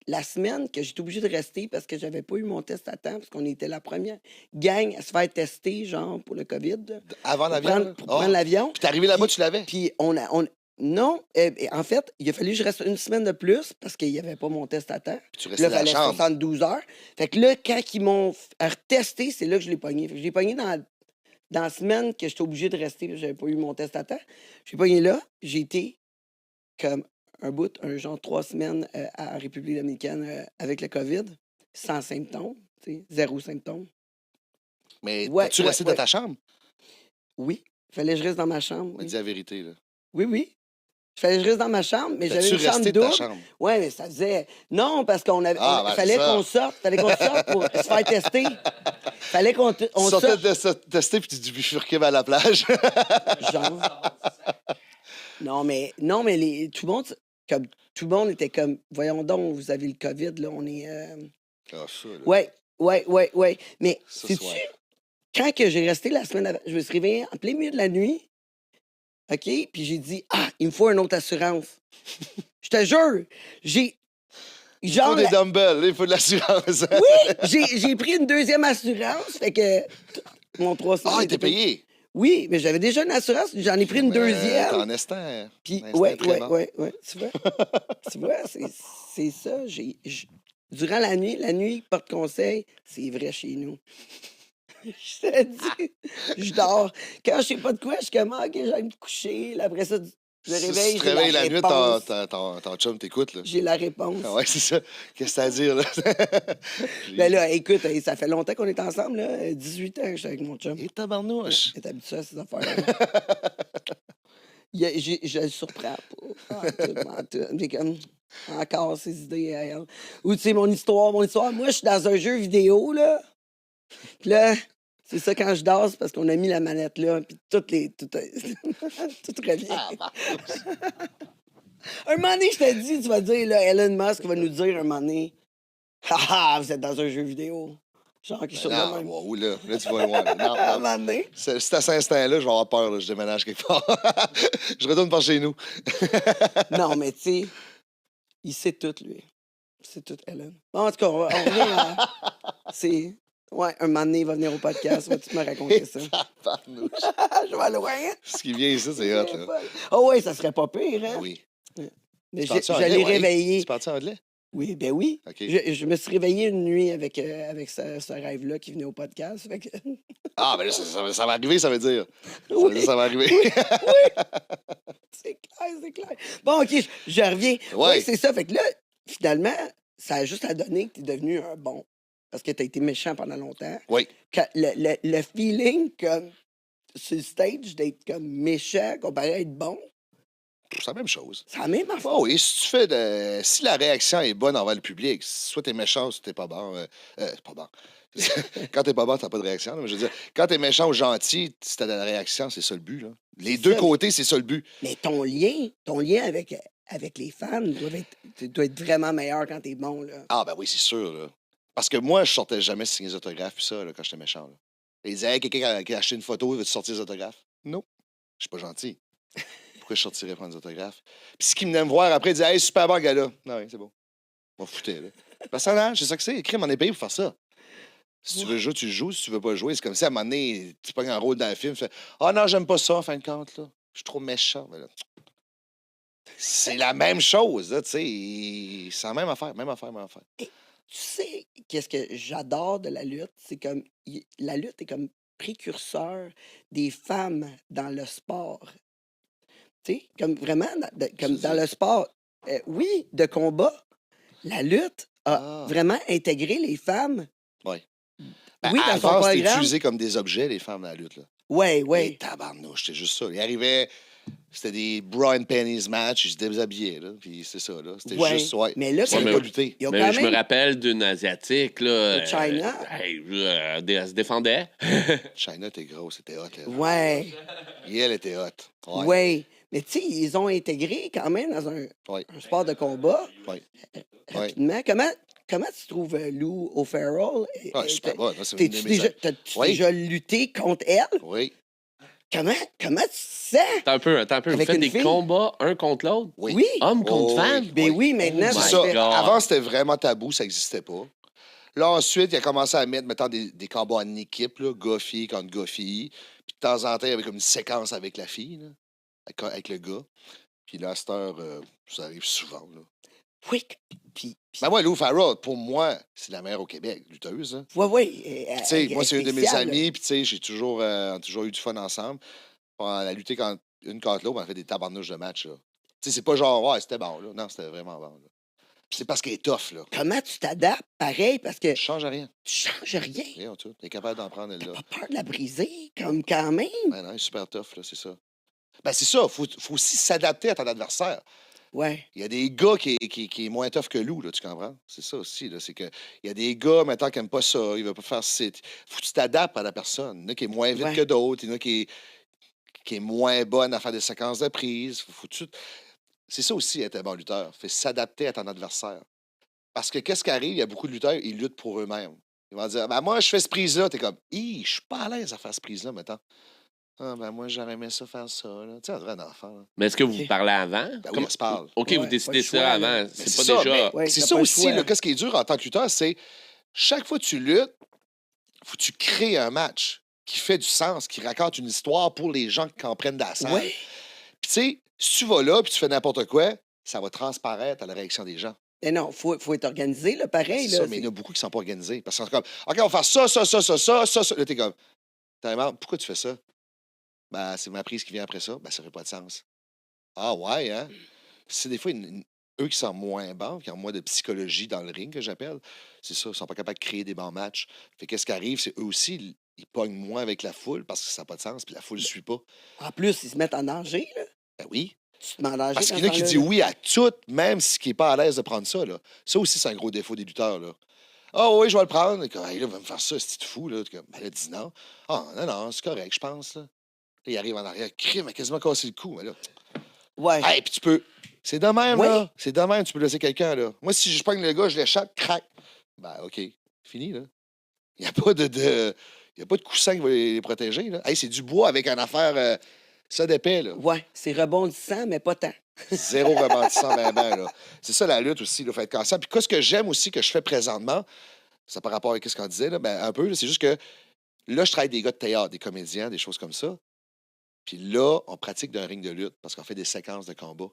la semaine que j'étais obligée de rester parce que j'avais pas eu mon test à temps, parce qu'on était la première gang à se faire tester, genre, pour le COVID. Là, Avant pour l'avion. là? pour Ah. prendre l'avion. Puis t'es arrivé là-bas, tu l'avais. Puis non, en fait, il a fallu que je reste une semaine de plus parce qu'il n'y avait pas mon test à temps. Puis tu Puis restais là, dans il la fallait chambre. 72 heures. Fait que là, quand ils m'ont retesté, c'est là que je l'ai pogné. Fait que je l'ai pogné dans la semaine que j'étais obligé de rester, parce que j'avais pas eu mon test à temps. J'ai pogné là, j'ai été comme genre 3 semaines à République dominicaine avec le COVID, sans symptômes, tu sais, 0 symptômes. Mais Ouais, tu ouais, restais ouais. dans ta chambre? Oui, fallait que je reste dans ma chambre. On m'a Oui, dit la vérité, là. oui. Fallait que je reste dans ma chambre, mais j'avais T'as-tu une chambre resté de ta double. chambre? Oui, mais ça faisait. Non, parce qu'on avait. Ah, ben, fallait c'est ça. qu'on sorte. Fallait qu'on sorte pour se faire tester. Fallait qu'on Tu on sortais sorte. de tester, puis tu bifurquais vers la plage. Genre. Non, mais tout le monde était comme, voyons donc, vous avez le COVID, là, on est. Ah, ça, là. Ouais. Mais, Ça, sais-tu, ouais. quand que j'ai resté la semaine avant, je me suis réveillé en plein milieu de la nuit, OK, puis j'ai dit, il me faut une autre assurance. Je te jure, j'ai. Il Genre, faut des dumbbells, là, il faut de l'assurance. oui, j'ai pris une deuxième assurance, fait que mon 300. Ah, il était payé. Oui, mais j'avais déjà une assurance, j'en ai pris une deuxième. T'en estais. Puis, un instant ouais, très bon. tu vois, c'est ça. Durant la nuit, porte conseil, c'est vrai chez nous. Je te dis, je dors. Quand je sais pas de quoi, je suis comme, OK, j'aille me coucher. Là, après ça, je me Si réveille, tu te j'ai réveilles la la nuit, réponse. ton chum t'écoute, là. J'ai la réponse. Ah ouais, c'est ça. Qu'est-ce que t'as à dire, là? Ben là, écoute, ça fait longtemps qu'on est ensemble, là. 18 ans que je suis avec mon chum. Et tabarnouche. Il est habitué à ces affaires-là. Je le surprends pas. En tout. J'ai comme encore ses idées à elle. Ou tu sais, mon histoire. Moi, je suis dans un jeu vidéo, là. Puis là, c'est ça, quand je dors, c'est parce qu'on a mis la manette là, puis tout revient. Un moment donné, je te dis, tu vas dire, là, Elon Musk va nous dire un moment donné, haha, vous êtes dans un jeu vidéo. Genre quelque chose de Non, même. wow, là tu vas loin. Non, À un non. moment donné. C'est à cet instant-là, je vais avoir peur, là, je déménage quelque part. Je retourne par chez nous. Non, mais tu sais, il sait tout, lui. Il sait tout, Ellen. Bon, en tout cas, on revient à... C'est... Ouais, un moment donné, il va venir au podcast, vas-tu me raconter ça? Tabarnouche. Je vais loin. Ce qui vient ici, c'est hot, là. Oh oui, ça serait pas pire, hein? Oui. Mais Tu parles-tu je anglais, l'ai ouais? réveillé. Tu parles-tu anglais? Oui, ben oui. OK. Je me suis réveillé une nuit avec ce rêve-là qui venait au podcast. Fait que... Ah, ben là, ça va arriver, ça veut dire. Ça veut Oui. dire, ça va arriver. C'est clair. Bon, OK, je reviens. Ouais. Oui, c'est ça. Fait que là, finalement, ça a juste à donner que tu es devenu un bon. Parce que tu as été méchant pendant longtemps. Oui. Le feeling, comme, sur le stage, d'être comme méchant comparé à être bon? C'est la même chose. C'est la même affaire. Oh, oui, si tu fais si la réaction est bonne envers le public, soit t'es méchant, soit t'es pas bon. Pas bon. Quand t'es pas bon, t'as pas de réaction. Là, mais je veux dire, quand t'es méchant ou gentil, si t'as de la réaction, c'est ça le but. Là. Les C'est deux ça. côtés, c'est ça le but. Mais ton lien avec les fans doit être vraiment meilleur quand t'es bon, là. Ah, ben oui, c'est sûr. Là. Parce que moi, je sortais jamais signer des autographes, puis ça, là, quand j'étais méchant. Là. Ils disaient, hey, quelqu'un qui a acheté une photo, veux-tu sortir des autographes? Non. Je suis pas gentil. Pourquoi je sortirais prendre des autographes? Puis ce qui venait me voir après, il disait, hey, super bon, gars-là. Non, oui, c'est bon. On m'en foutait, là. Personnage, c'est ça que c'est. Crime, on est payé pour faire ça. Si tu veux jouer, tu joues. Si tu veux pas jouer, c'est comme si à un moment donné, tu pognes un rôle dans le film, tu fais, ah non, j'aime pas ça, en fin de compte, là. Je suis trop méchant. Mais là, c'est la même chose, là, tu sais. C'est la même affaire, même affaire, même affaire. Tu sais, qu'est-ce que j'adore de la lutte? C'est comme, la lutte est comme précurseur des femmes dans le sport. Tu sais, comme vraiment, comme dans le sport, oui, de combat, la lutte a Ah. vraiment intégré les femmes. Ouais. Oui, dans son avant, c'était programme. utilisé comme des objets, les femmes dans la lutte, là. Ouais, Et ouais. tabarnouche, c'était juste ça. Il arrivait, c'était des bra and panties match, ils se déshabillaient, là, puis c'est ça, là. C'était Ouais. juste, ouais. Mais là, Ils savaient mais- pas lutter. ils ont Mais quand je me même... rappelle d'une Asiatique, là. De China. Elle se défendait. China était grosse, c'était hot, elle. Ouais, Et elle était hot. Ouais. ouais. Mais tu sais, ils ont intégré quand même dans un Ouais. sport de combat. Ouais. Rapidement. Comment tu trouves Lou O'Farrell? Ouais, super bon. C'est une de T'as-tu mes déjà, amies. t'as-tu Oui. déjà lutté contre elle? Oui. Comment tu te sens? Attends un peu. Vous Avec faites une des fille? combats un contre l'autre? Oui. Oui. Homme contre Oh, femme? oui. Ben oui, maintenant, Oh C'est my ça. fait- God. Avant, c'était vraiment tabou, ça n'existait pas. Là, ensuite, il a commencé à mettre, mettons, des combats en équipe, là, gars-fille contre gars-fille. Puis de temps en temps, il y avait comme une séquence avec la fille, là, avec le gars. Puis là, à cette heure, ça arrive souvent. Là. Oui. Puis, Ben moi, Lou Farrell, pour moi, c'est la meilleure au Québec, lutteuse. Hein. ouais. Puis, tu sais, moi, c'est une de mes amies, puis tu sais, on a toujours eu du fun ensemble. On a lutté une contre l'autre, on a fait des tabarnouches de match, là. Tu sais, c'est pas genre, ouais, c'était bon, là. Non, c'était vraiment bon, là. Puis c'est parce qu'elle est tough, là. Comment tu t'adaptes? Pareil, parce que Je change rien. tu changes rien. Rien, tout. T'es capable d'en prendre, elle, T'as là. pas peur de la briser, comme quand même. Ben non, elle est super tough, là, c'est ça. Ben c'est ça, faut aussi s'adapter à ton adversaire. Ouais. Il y a des gars qui est moins tough que Lou, là, tu comprends? C'est ça aussi, là. C'est que il y a des gars, maintenant, qui n'aiment pas ça, ils veulent pas faire ça. Faut que tu t'adaptes à la personne. Il y en a qui est moins vite Ouais. que d'autres, il y en a qui est moins bonne à faire des séquences de prise. C'est ça aussi, être un bon lutteur. Fait s'adapter à ton adversaire. Parce que qu'est-ce qui arrive? Il y a beaucoup de lutteurs, ils luttent pour eux-mêmes. Ils vont dire, ben moi, je fais ce prise-là. T'es comme, je suis pas à l'aise à faire ce prise-là, maintenant. Ah, ben moi, j'aurais aimé ça faire ça. Là. Tu sais, on dirait un enfant. Là. Mais est-ce que vous Ok. parlez avant? Ben oui, on se parle. OK, Ouais, vous pas décidez le choix, ça là. avant. Mais C'est c'est pas ça, déjà. Ouais, C'est t'as ça pas le aussi, choix. là, qu'est-ce qui est dur en tant que lutteur, c'est chaque fois que tu luttes, faut que tu crées un match qui fait du sens, qui raconte une histoire pour les gens qui comprennent dans la salle. Ouais. Puis tu sais, si tu vas là puis tu fais n'importe quoi, ça va transparaître à la réaction des gens. Mais non, faut être organisé, là, pareil. C'est Là, ça, mais il y en a beaucoup qui ne sont pas organisés. Parce que c'est comme, OK, on va faire ça. Là, t'es comme, pourquoi tu fais ça? Ben, c'est ma prise qui vient après ça. Ben, ça fait pas de sens. Ah ouais, hein? C'est des fois, eux qui sont moins bons, qui ont moins de psychologie dans le ring, que j'appelle, c'est ça, ils sont pas capables de créer des bons matchs. Fait qu'est-ce qui arrive, c'est eux aussi, ils pognent moins avec la foule parce que ça n'a pas de sens, puis la foule ne suit pas. En plus, ils se mettent en danger, là. Ben oui. Tu te mets en danger. Parce dans qu'il y en a ce qui temps-là, disent là. oui à tout, même si qui n'est pas à l'aise de prendre ça. Là. Ça aussi, c'est un gros défaut des lutteurs. Là. Ah oui, je vais le prendre. Et comme, hey, là, va me faire ça, c'est fou. Là. Comme, ben, là, dis non. Ah, non, c'est correct, je pense. Là. Là, il arrive en arrière, crime, a quasiment cassé le cou. Mais là, Ouais. hey, puis tu peux. C'est de même, Oui. là. C'est de même, tu peux laisser quelqu'un, là. Moi, si je pogne le gars, je l'échappe, crac. Ben, OK, fini, là. Il n'y a pas il y a pas de coussin qui va les protéger, là. Hey, c'est du bois avec une affaire, ça d'épais, là. Ouais, c'est rebondissant, mais pas tant. Zéro rebondissant, là. C'est ça, la lutte aussi, là, faut être conscient. Puis, qu'est-ce que j'aime aussi que je fais présentement, ça par rapport à ce qu'on disait, là, ben, un peu, là, c'est juste que là, je travaille avec des gars de théâtre, des comédiens, des choses comme ça. Puis là, on pratique d'un ring de lutte parce qu'on fait des séquences de combat.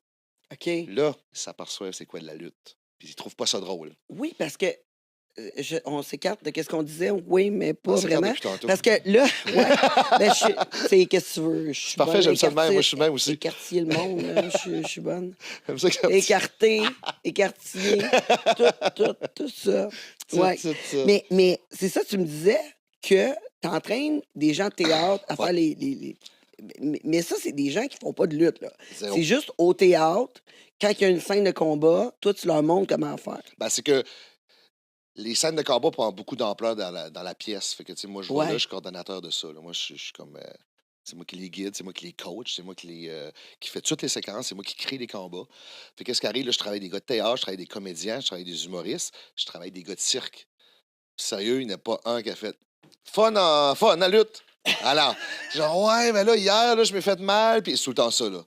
OK. Là, ils s'aperçoivent c'est quoi de la lutte. Puis ils trouvent pas ça drôle. Oui, parce que on s'écarte de qu'est-ce qu'on disait, oui, mais pas On s'écarte vraiment. depuis tantôt. Parce que là, ouais, ben, c'est qu'est-ce que tu veux? Je suis Parfait, bonne j'aime ça de même. écartille- Moi, je suis de même aussi. Écartiller le monde, là, je suis bonne. Comme ça que Écarter, écartiller, tout ça. Ouais. ça. Mais c'est ça, tu me disais que tu entraînes des gens de théâtre à Ouais. faire mais ça, c'est des gens qui font pas de lutte, là. Zéro. C'est juste au théâtre, quand il y a une scène de combat, toi, tu leur montres comment faire. Ben, c'est que les scènes de combat prennent beaucoup d'ampleur dans la pièce. Fait que, tu sais, moi, je vois là, Ouais. je suis coordonnateur de ça. Là. Moi, je suis comme. C'est moi qui les guide, c'est moi qui les coach, c'est moi qui fait toutes les séquences, c'est moi qui crée les combats. Fait qu'est-ce qui arrive, là, je travaille des gars de théâtre, je travaille des comédiens, je travaille des humoristes, je travaille des gars de cirque. Sérieux, il n'y en a pas un qui a fait fun en lutte. Alors, genre, ouais, mais là, hier, là, je m'ai fait mal, puis c'est tout le temps ça, là.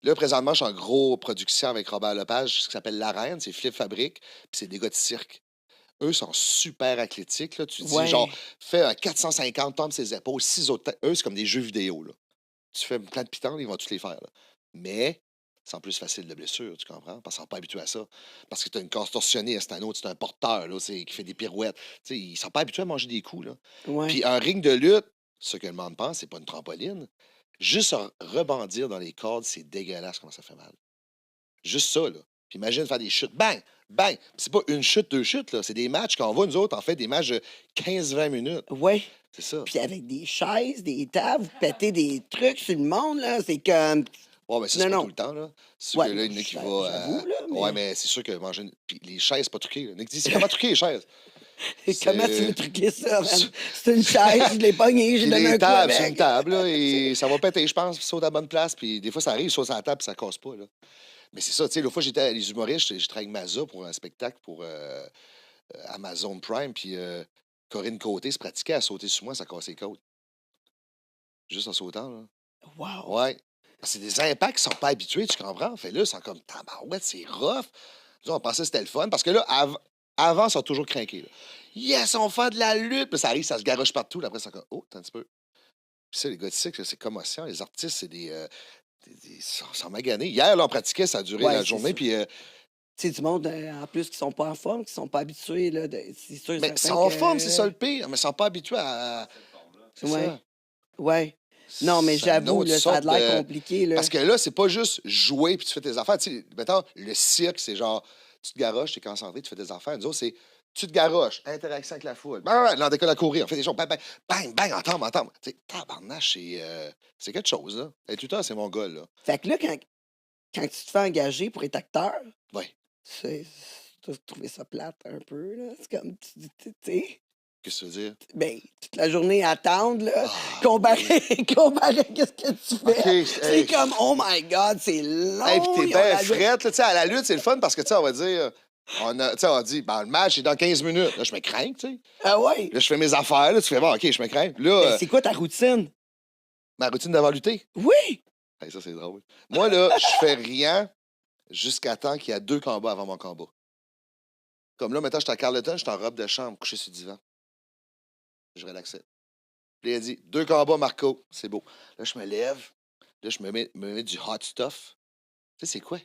Là, présentement, je suis en gros production avec Robert Lepage, ce qui s'appelle L'Arène, c'est Flip Fabrique, puis c'est des gars de cirque. Eux sont super athlétiques, là. Tu dis, genre, Ouais. fais un 450, tombe ses épaules, 6 autres. Eux, c'est comme des jeux vidéo, là. Tu fais plein de pitons, ils vont tous les faire, là. Mais c'est en plus facile de blessure, tu comprends? Parce qu'ils sont pas habitués à ça. Parce que tu as une contorsionniste, un autre, c'est un porteur, là, qui fait des pirouettes. Tu sais, ils sont pas habitués à manger des coups, là. Ouais. Puis un ring de lutte, ce que le monde pense, c'est pas une trampoline. Juste rebondir dans les cordes, c'est dégueulasse comment ça fait mal. Juste ça, là. Puis imagine faire des chutes. Bang! Bang! Puis c'est pas une chute, deux chutes, là. C'est des matchs. Quand on va, nous autres, en fait, des matchs de 15-20 minutes. Ouais. C'est ça. Puis avec des chaises, des tables, vous pétez des trucs sur le monde, là. C'est comme. Ouais, mais ça, Non, c'est pas non. tout le temps, là. C'est sûr Ouais, que là, il y en a qui j'avoue, va. là, Ouais, mais- mais c'est sûr que manger. Puis les chaises, c'est pas truqué. Là. Nick dit, c'est comment truquer les chaises? Comment tu C'est- veux truquer ça, man? C'est une chaise, je l'ai pognée, j'ai Puis donné un les coup tables, c'est avec. une table, là, et ça va péter, je pense, puis saute à la bonne place. Puis des fois, ça arrive, saute à la table, puis ça casse pas, là. Mais c'est ça, tu sais, l'autre fois, j'étais à les humoristes, j'ai travaillé avec Maza pour un spectacle pour Amazon Prime, puis Corinne Côté se pratiquait à sauter sur moi, ça cassait les côtes. Juste en sautant, là. Wow. Ouais. Parce que c'est des impacts qui sont pas habitués, tu comprends? Fait là, ils sont comme, tabarouette, c'est rough. Nous, on pensait que c'était le fun, parce que là, avant, ils sont toujours craqués. Là. Yes, on fait de la lutte. Puis ça arrive, ça se garoche partout. Là, après, ça comme, oh, attends un petit peu. Puis ça, les gars de cirque, c'est commotion. Les artistes, c'est ils sont maganés. Hier, là, on pratiquait, ça a duré Ouais, la c'est journée. ça. Puis, Tu sais, du monde, en plus, qui sont pas en forme, qui sont pas habitués, là. C'est sûr et mais ils certain sont en que- forme, c'est ça le pire. Mais ils sont pas habitués à. C'est Ouais. ça. Ouais. Non, mais C'est une j'avoue, autre là, ça a sorte l'air de- compliqué, là. Parce que là, c'est pas juste jouer puis tu fais tes affaires. Tu sais, mettons, le cirque, c'est genre, tu te garoches, tu es concentré, tu fais tes affaires. Nous autres, c'est, tu te garoches, interaction avec la foule. Là, on décolle à courir, on fait des choses, bang, bang, bang, bang, entendre. Tu sais, tabarnache, c'est quelque chose, là. Et tout le temps, c'est mon gars, là. Fait que là, quand tu te fais engager pour être acteur, Ouais. tu as trouvé ça plate un peu, là. C'est comme, tu sais, Qu'est-ce que tu veux dire? ben, toute la journée à attendre, là, Ah, comparé, comparé qu'est-ce que tu fais. OK, C'est hey. comme, oh my God, c'est long. Hey, puis t'es ils ont bien la- frette, là. Tu sais, à la lutte, c'est le fun parce que, tu sais, on va dire, tu sais, on dit, ben, le match est dans 15 minutes. Là, je me crains, tu sais. Ah ouais. Là, je fais mes affaires, là, tu fais, bon, OK, je me crains. Puis là, Ben, c'est quoi ta routine? ma routine d'avoir lutté. Oui. Hey, ça, c'est drôle. Moi, là, je fais rien jusqu'à temps qu'il y a 2 combats avant mon combat. Comme là, maintenant, je suis à Carleton, je suis en robe de chambre, couché sur le divan. Je relaxais. Puis il a dit 2 combats, Marco, c'est beau. Là, je me lève. Là, je me mets du hot stuff. Tu sais, c'est quoi?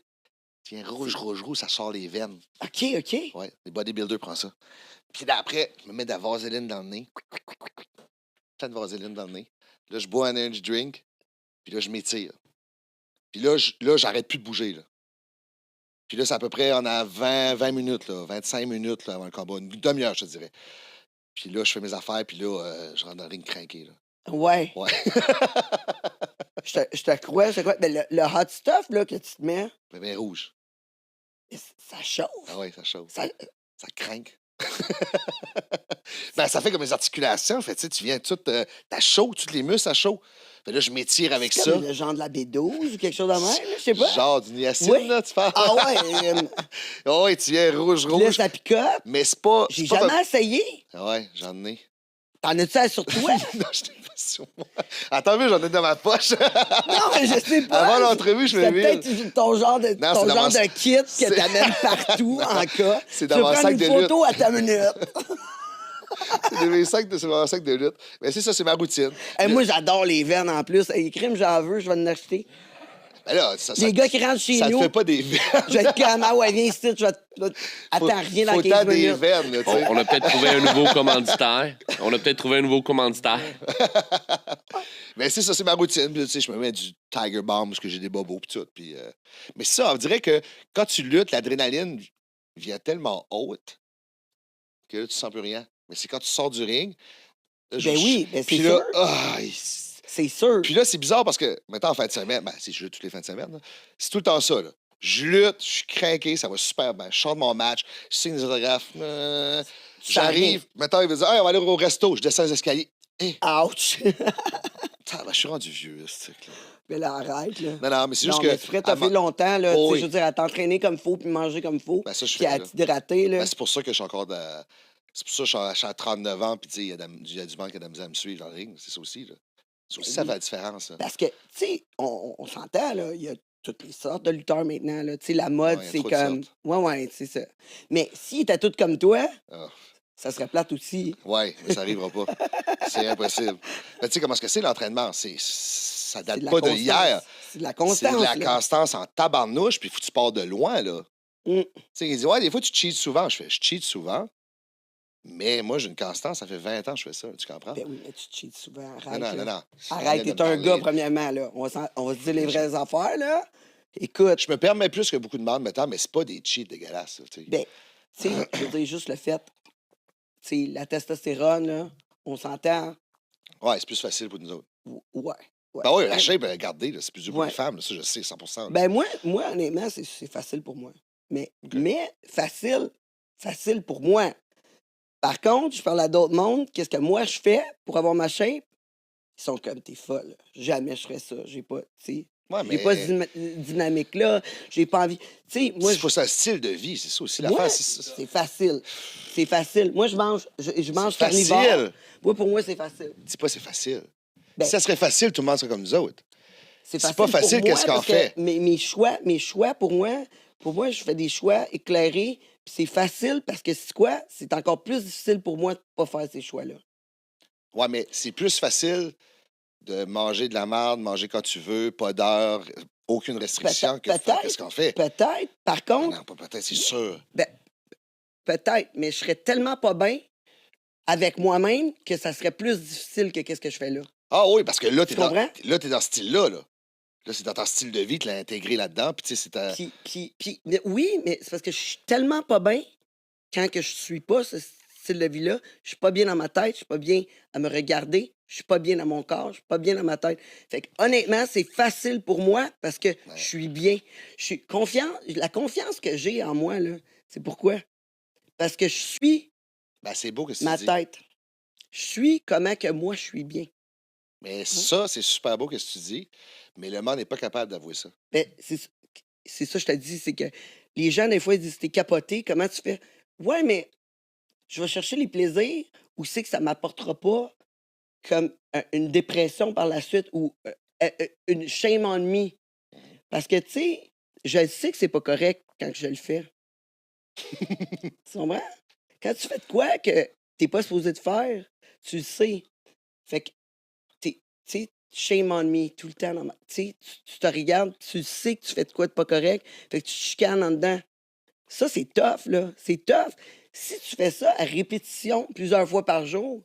Tiens, rouge, ça sort les veines. OK, OK. Ouais, les bodybuilders prennent ça. Puis là, après, je me mets de la vaseline dans le nez. Plein de vaseline dans le nez. Là, je bois un energy drink. Puis là, je m'étire. Puis là, j'arrête plus de bouger, là. Puis là, c'est à peu près, on a 20 minutes, là, 25 minutes là, avant le combat. Une demi-heure, je te dirais. Puis là, je fais mes affaires, puis là, je rentre dans le ring craqué, là. Ouais. Ouais. Je te crois, Ben, le hot stuff, là, que tu te mets, Mais bien rouge. ça chauffe. Ah ouais, ça chauffe. Ça- Ça craque. Ben, ça fait comme les articulations. Fait, tu sais, tu viens tout. T'as chaud, tous les muscles, ça chaud. Fait là, je m'étire avec c'est ça. comme le genre de la B12 ou quelque chose de même, là, je sais pas. Genre du niacine, Oui. là, tu parles. Ah ouais, Ah ouais, tu viens rouge, puis là, rouge. ça picote. Mais c'est pas. J'ai c'est pas jamais essayé. comme- Ah ouais, j'en ai. T'en as-tu ça sur toi? Non, je t'ai pas sur moi. Attends, mais j'en ai dans ma poche. Non, mais je sais pas. Avant l'entrevue, je me C'est mets. peut-être ton genre de, Non, ton c'est dans genre mon- de kit que c'est- t'amènes partout en cas. C'est Tu dans veux mon prendre sac une de photo à ta minute. C'est mon sac de lutte. Mais c'est ça, c'est ma routine. Hey, moi, j'adore les veines en plus. Hey, crime, j'en veux, je vais en acheter. Ben là, ça, Les gars qui rentrent chez ça nous, te fait pas des veines. je vais être comme, ah ouais, viens ici, je vais te... Attends, rien dans Faut 15 tant des minutes. veines, là, tu sais. On a peut-être trouvé un nouveau commanditaire. Mais c'est ça, c'est ma routine. Puis, tu sais, je me mets du Tiger Bomb parce que j'ai des bobos puis tout. Puis, mais ça, on dirait que quand tu luttes, l'adrénaline vient tellement haute que là, tu sens plus rien. Mais c'est quand tu sors du ring, Là, Ben oui, ben Puis c'est là, sûr. C'est sûr. Puis là, c'est bizarre parce que, maintenant, en fin de semaine, ben, si je lutte toutes les fins de semaine, là, c'est tout le temps ça, là. Je lutte, je suis craqué, ça va super bien. Je sors de mon match, je signe des autographes. Tu sens J'arrive, maintenant, il veut dire, hey, on va aller au resto. Je descends les escaliers. Hé, Ouch! je suis rendu vieux, ce truc-là. Mais là, arrête, là. Non, non, mais c'est juste Non, que. mais tu ferais à fait longtemps, là. Oh, Tu sais, oui. je veux dire, à t'entraîner comme il faut, puis manger comme il faut, Ben, ça, je puis fais, à là. t'hydrater, là. Ben, c'est pour ça que je suis encore de. C'est pour ça que je suis à 39 ans, puis tu sais, il y a du monde qui a de la misère à me suivre dans le ring. C'est ça aussi, là. Ça aussi, ça fait la différence, là. Parce que, tu sais, on s'entend, là, il y a toutes les sortes de lutteurs maintenant, là. Tu sais, la mode, Ouais, il y a c'est trop de comme... sortes. Ouais, c'est ça. Mais s'ils étaient tous comme toi, Ah. ça serait plate aussi. Ouais, mais ça n'arrivera pas. C'est impossible. Mais tu sais comment est-ce que c'est l'entraînement? Ça C'est date de la pas de constance. hier. C'est de la C'est constance, de la là. constance en tabarnouche, puis faut que tu pars de loin, là. Mm. Tu sais, il dit, ouais, des fois, tu cheats souvent. Je cheat souvent, mais moi, j'ai une constance, ça fait 20 ans que je fais ça, tu comprends? Ben oui, mais tu cheats souvent. Non, Arrête, non, là. non, non. Arrête, Arrête de t'es me un parler. gars, premièrement, là. On va se dire les vraies affaires, là. Écoute, Je me permets plus que beaucoup de monde, mettons, mais c'est pas des cheats dégueulasses, tu sais. ben, tu sais, je veux dire juste le fait, tu sais, la testostérone, là, on s'entend. Ouais, c'est plus facile pour nous autres. Ouais. Ben oui, la Ben, shape, regardez, là, c'est plus dur pour ouais. les femmes, là, ça, je sais, 100%. là. Ben moi honnêtement, c'est facile pour moi. Mais, OK. mais facile pour moi. Par contre, je parle à d'autres mondes, qu'est-ce que moi je fais pour avoir ma shape? Ils sont comme, t'es folle. Jamais je ferais ça. J'ai pas, tu sais, Ouais, j'ai pas mais cette dynamique-là. J'ai pas envie. Tu sais, moi, il faut un style de vie, c'est ça aussi. moi, L'affaire, c'est ça. c'est facile. C'est facile. Moi, je mange C'est carnivore. facile. Moi, pour moi, c'est facile. Dis pas c'est facile. Ben, Si ça serait facile, tout le monde serait comme nous autres. c'est C'est facile pas pour facile, moi qu'est-ce qu'on parce que fait? mes choix, pour moi, je fais des choix éclairés. Puis c'est facile parce que c'est quoi? C'est encore plus difficile pour moi de pas faire ces choix-là. Ouais, mais c'est plus facile de manger de la merde, manger quand tu veux, pas d'heure, aucune restriction que de faire qu'est-ce qu'on fait. Peut-être. Par Ah contre, non, pas peut-être, c'est sûr. ben, peut-être, mais je serais tellement pas bien avec moi-même que ça serait plus difficile que qu'est-ce que je fais là. Ah oui, parce que là, Tu comprends? t'es dans ce style-là, là. Là, c'est dans ton style de vie, tu l'as intégré là-dedans, puis tu sais, c'est ta... Mais oui, mais c'est parce que je suis tellement pas bien quand que je suis pas ce style de vie-là. Je suis pas bien dans ma tête, je suis pas bien à me regarder, je suis pas bien dans mon corps, je suis pas bien dans ma tête. Fait que honnêtement, c'est facile pour moi parce que je suis bien. Je suis confiant. La confiance que j'ai en moi, là, c'est pourquoi? Parce que je suis Ben, c'est beau que tu ma dis. tête. Je suis comment que moi je suis bien. Mais ça, c'est super beau que tu dis, mais le monde n'est pas capable d'avouer ça. Ben, c'est ça, je te dis, c'est que les gens, des fois, ils disent, t'es capoté, comment tu fais? Ouais, mais je vais chercher les plaisirs où c'est que ça m'apportera pas comme une dépression par la suite ou une shame on me. Parce que, tu sais, je sais que c'est pas correct quand je le fais. Tu comprends? Quand tu fais de quoi que t'es pas supposé de faire, tu le sais. Fait que, tu sais, shame on me tout le temps. Tu sais, tu te regardes, tu sais que tu fais de quoi de pas correct, fait que tu te chicanes en dedans. Ça, c'est tough, là. C'est tough. Si tu fais ça à répétition plusieurs fois par jour,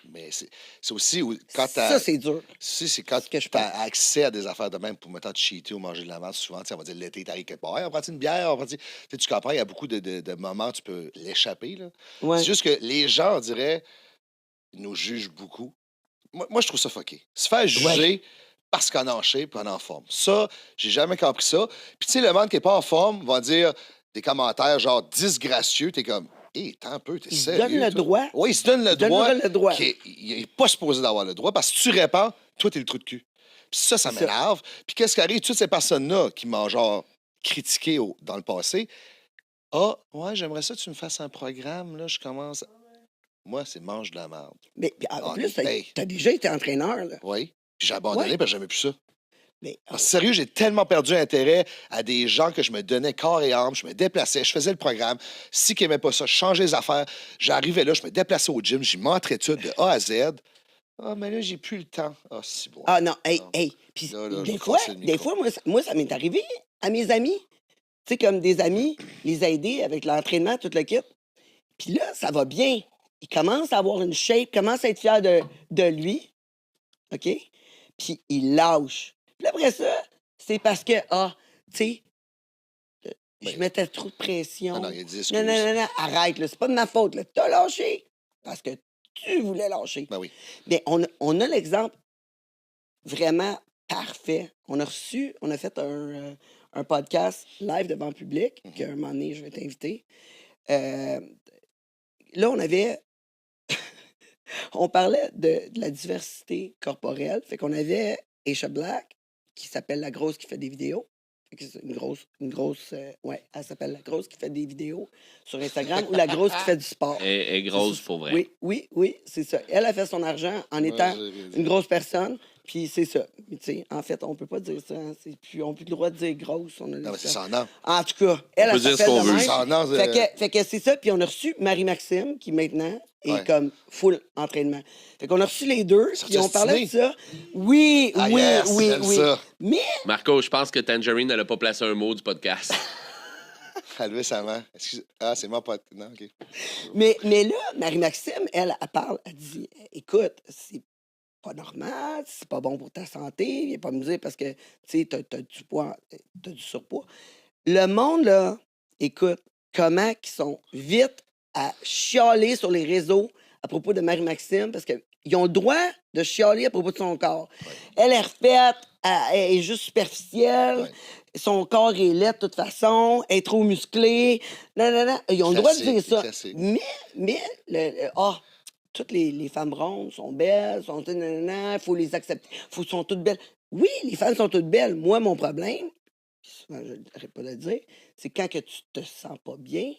Mais c'est aussi quand ça, c'est dur. c'est quand C'est ce que je tu as pense. accès à des affaires de même pour mettons de cheater ou manger de la merde souvent, tu sais, on va dire l'été, t'arrives quelque part, hey, on prend une bière, on prend tu sais, tu comprends, il y a beaucoup de moments où tu peux l'échapper, là. Ouais. C'est juste que les gens, on dirait, nous jugent beaucoup. Moi, je trouve ça fucké. Se faire juger parce qu'on est en shape et on est en forme. Ça, j'ai jamais compris ça. Puis tu sais, le monde qui est pas en forme va dire des commentaires genre disgracieux, t'es comme, hé, t'es un peu, t'es Il se sérieux, donne le toi? droit. Oui, il se donne le Il droit. donnera le droit. Il n'est pas supposé d'avoir le droit parce que si tu réponds, toi, t'es le trou de cul. Puis ça C'est ça. m'énerve. Puis qu'est-ce qui arrive? Toutes ces personnes-là qui m'ont genre critiqué dans le passé, ah, ouais, j'aimerais ça que tu me fasses un programme, là, je commence. Moi, c'est mange de la merde. Mais puis, en Ah, plus, hey. t'as déjà été entraîneur, là. Oui. Puis j'ai abandonné Ouais. parce que j'aimais plus ça. Mais, Parce que sérieux, j'ai tellement perdu intérêt à des gens que je me donnais corps et âme, je me déplaçais, je faisais le programme. Si qui n'aimaient pas ça, je changeais les affaires. J'arrivais là, je me déplaçais au gym, j'y m'entraînais de A à Z. Ah, mais là, j'ai plus le temps. Ah, si bon. ah non, hey, Non. hey. Puis Là, je des vais fois, casser le micro. moi, ça m'est arrivé à mes amis. Tu sais, comme des amis, les aider avec l'entraînement, toute le kit. Puis là, ça va bien. Il commence à avoir une shape, commence à être fier de lui. OK? Puis il lâche. Puis après ça, c'est parce que, tu sais, je Ben, mettais trop de pression. non, il a dit Non, excuse. arrête, là, c'est pas de ma faute, là. T'as lâché. parce que tu voulais lâcher. Ben oui. Mais on a l'exemple vraiment parfait. On a fait un podcast live devant le public, qu'à un moment donné, je vais t'inviter. Là, on parlait de la diversité corporelle. Fait qu'on avait Aisha Black, qui s'appelle La Grosse qui fait des vidéos. Fait que c'est une grosse, ouais, elle s'appelle La Grosse qui fait des vidéos sur Instagram ou La Grosse qui fait du sport. Elle est grosse pour vrai. Oui, c'est ça. Elle a fait son argent en étant une grosse personne, puis c'est ça. Mais tu sais, en fait, on peut pas dire ça. Hein. On n'a plus le droit de dire grosse. On a Non, mais c'est son nom. En tout cas, elle peut a dire ce fait qu'on de veut. même. Son nom, Fait que c'est ça. Puis on a reçu Marie-Maxime, qui maintenant est Ouais. comme full entraînement. Fait qu'on a reçu les deux, Sur puis on parlait de Destiné. ça. Oui. J'aime ça. Mais Marco, je pense que Tangerine n'allait pas placer un mot du podcast. À lever sa main. Ah, c'est mon pote. Non, OK. Mais là, Marie-Maxime, elle parle, elle dit écoute, c'est pas normal, c'est pas bon pour ta santé, viens pas me dire parce que tu sais, t'as du poids, t'as du surpoids. Le monde, là, écoute, comment ils sont vite à chialer sur les réseaux à propos de Marie-Maxime parce qu'ils ont le droit de chialer à propos de son corps. Elle est refaite, elle est juste superficielle. Ouais. Son corps est laid de toute façon, elle est trop musclée. Non. Ils ont le droit de dire ça. Classique. Mais toutes les femmes rondes sont belles, il faut les accepter. Sont toutes belles. Oui, les femmes sont toutes belles. Moi, mon problème, souvent, je n'arrête pas de le dire, c'est quand que tu te sens pas bien,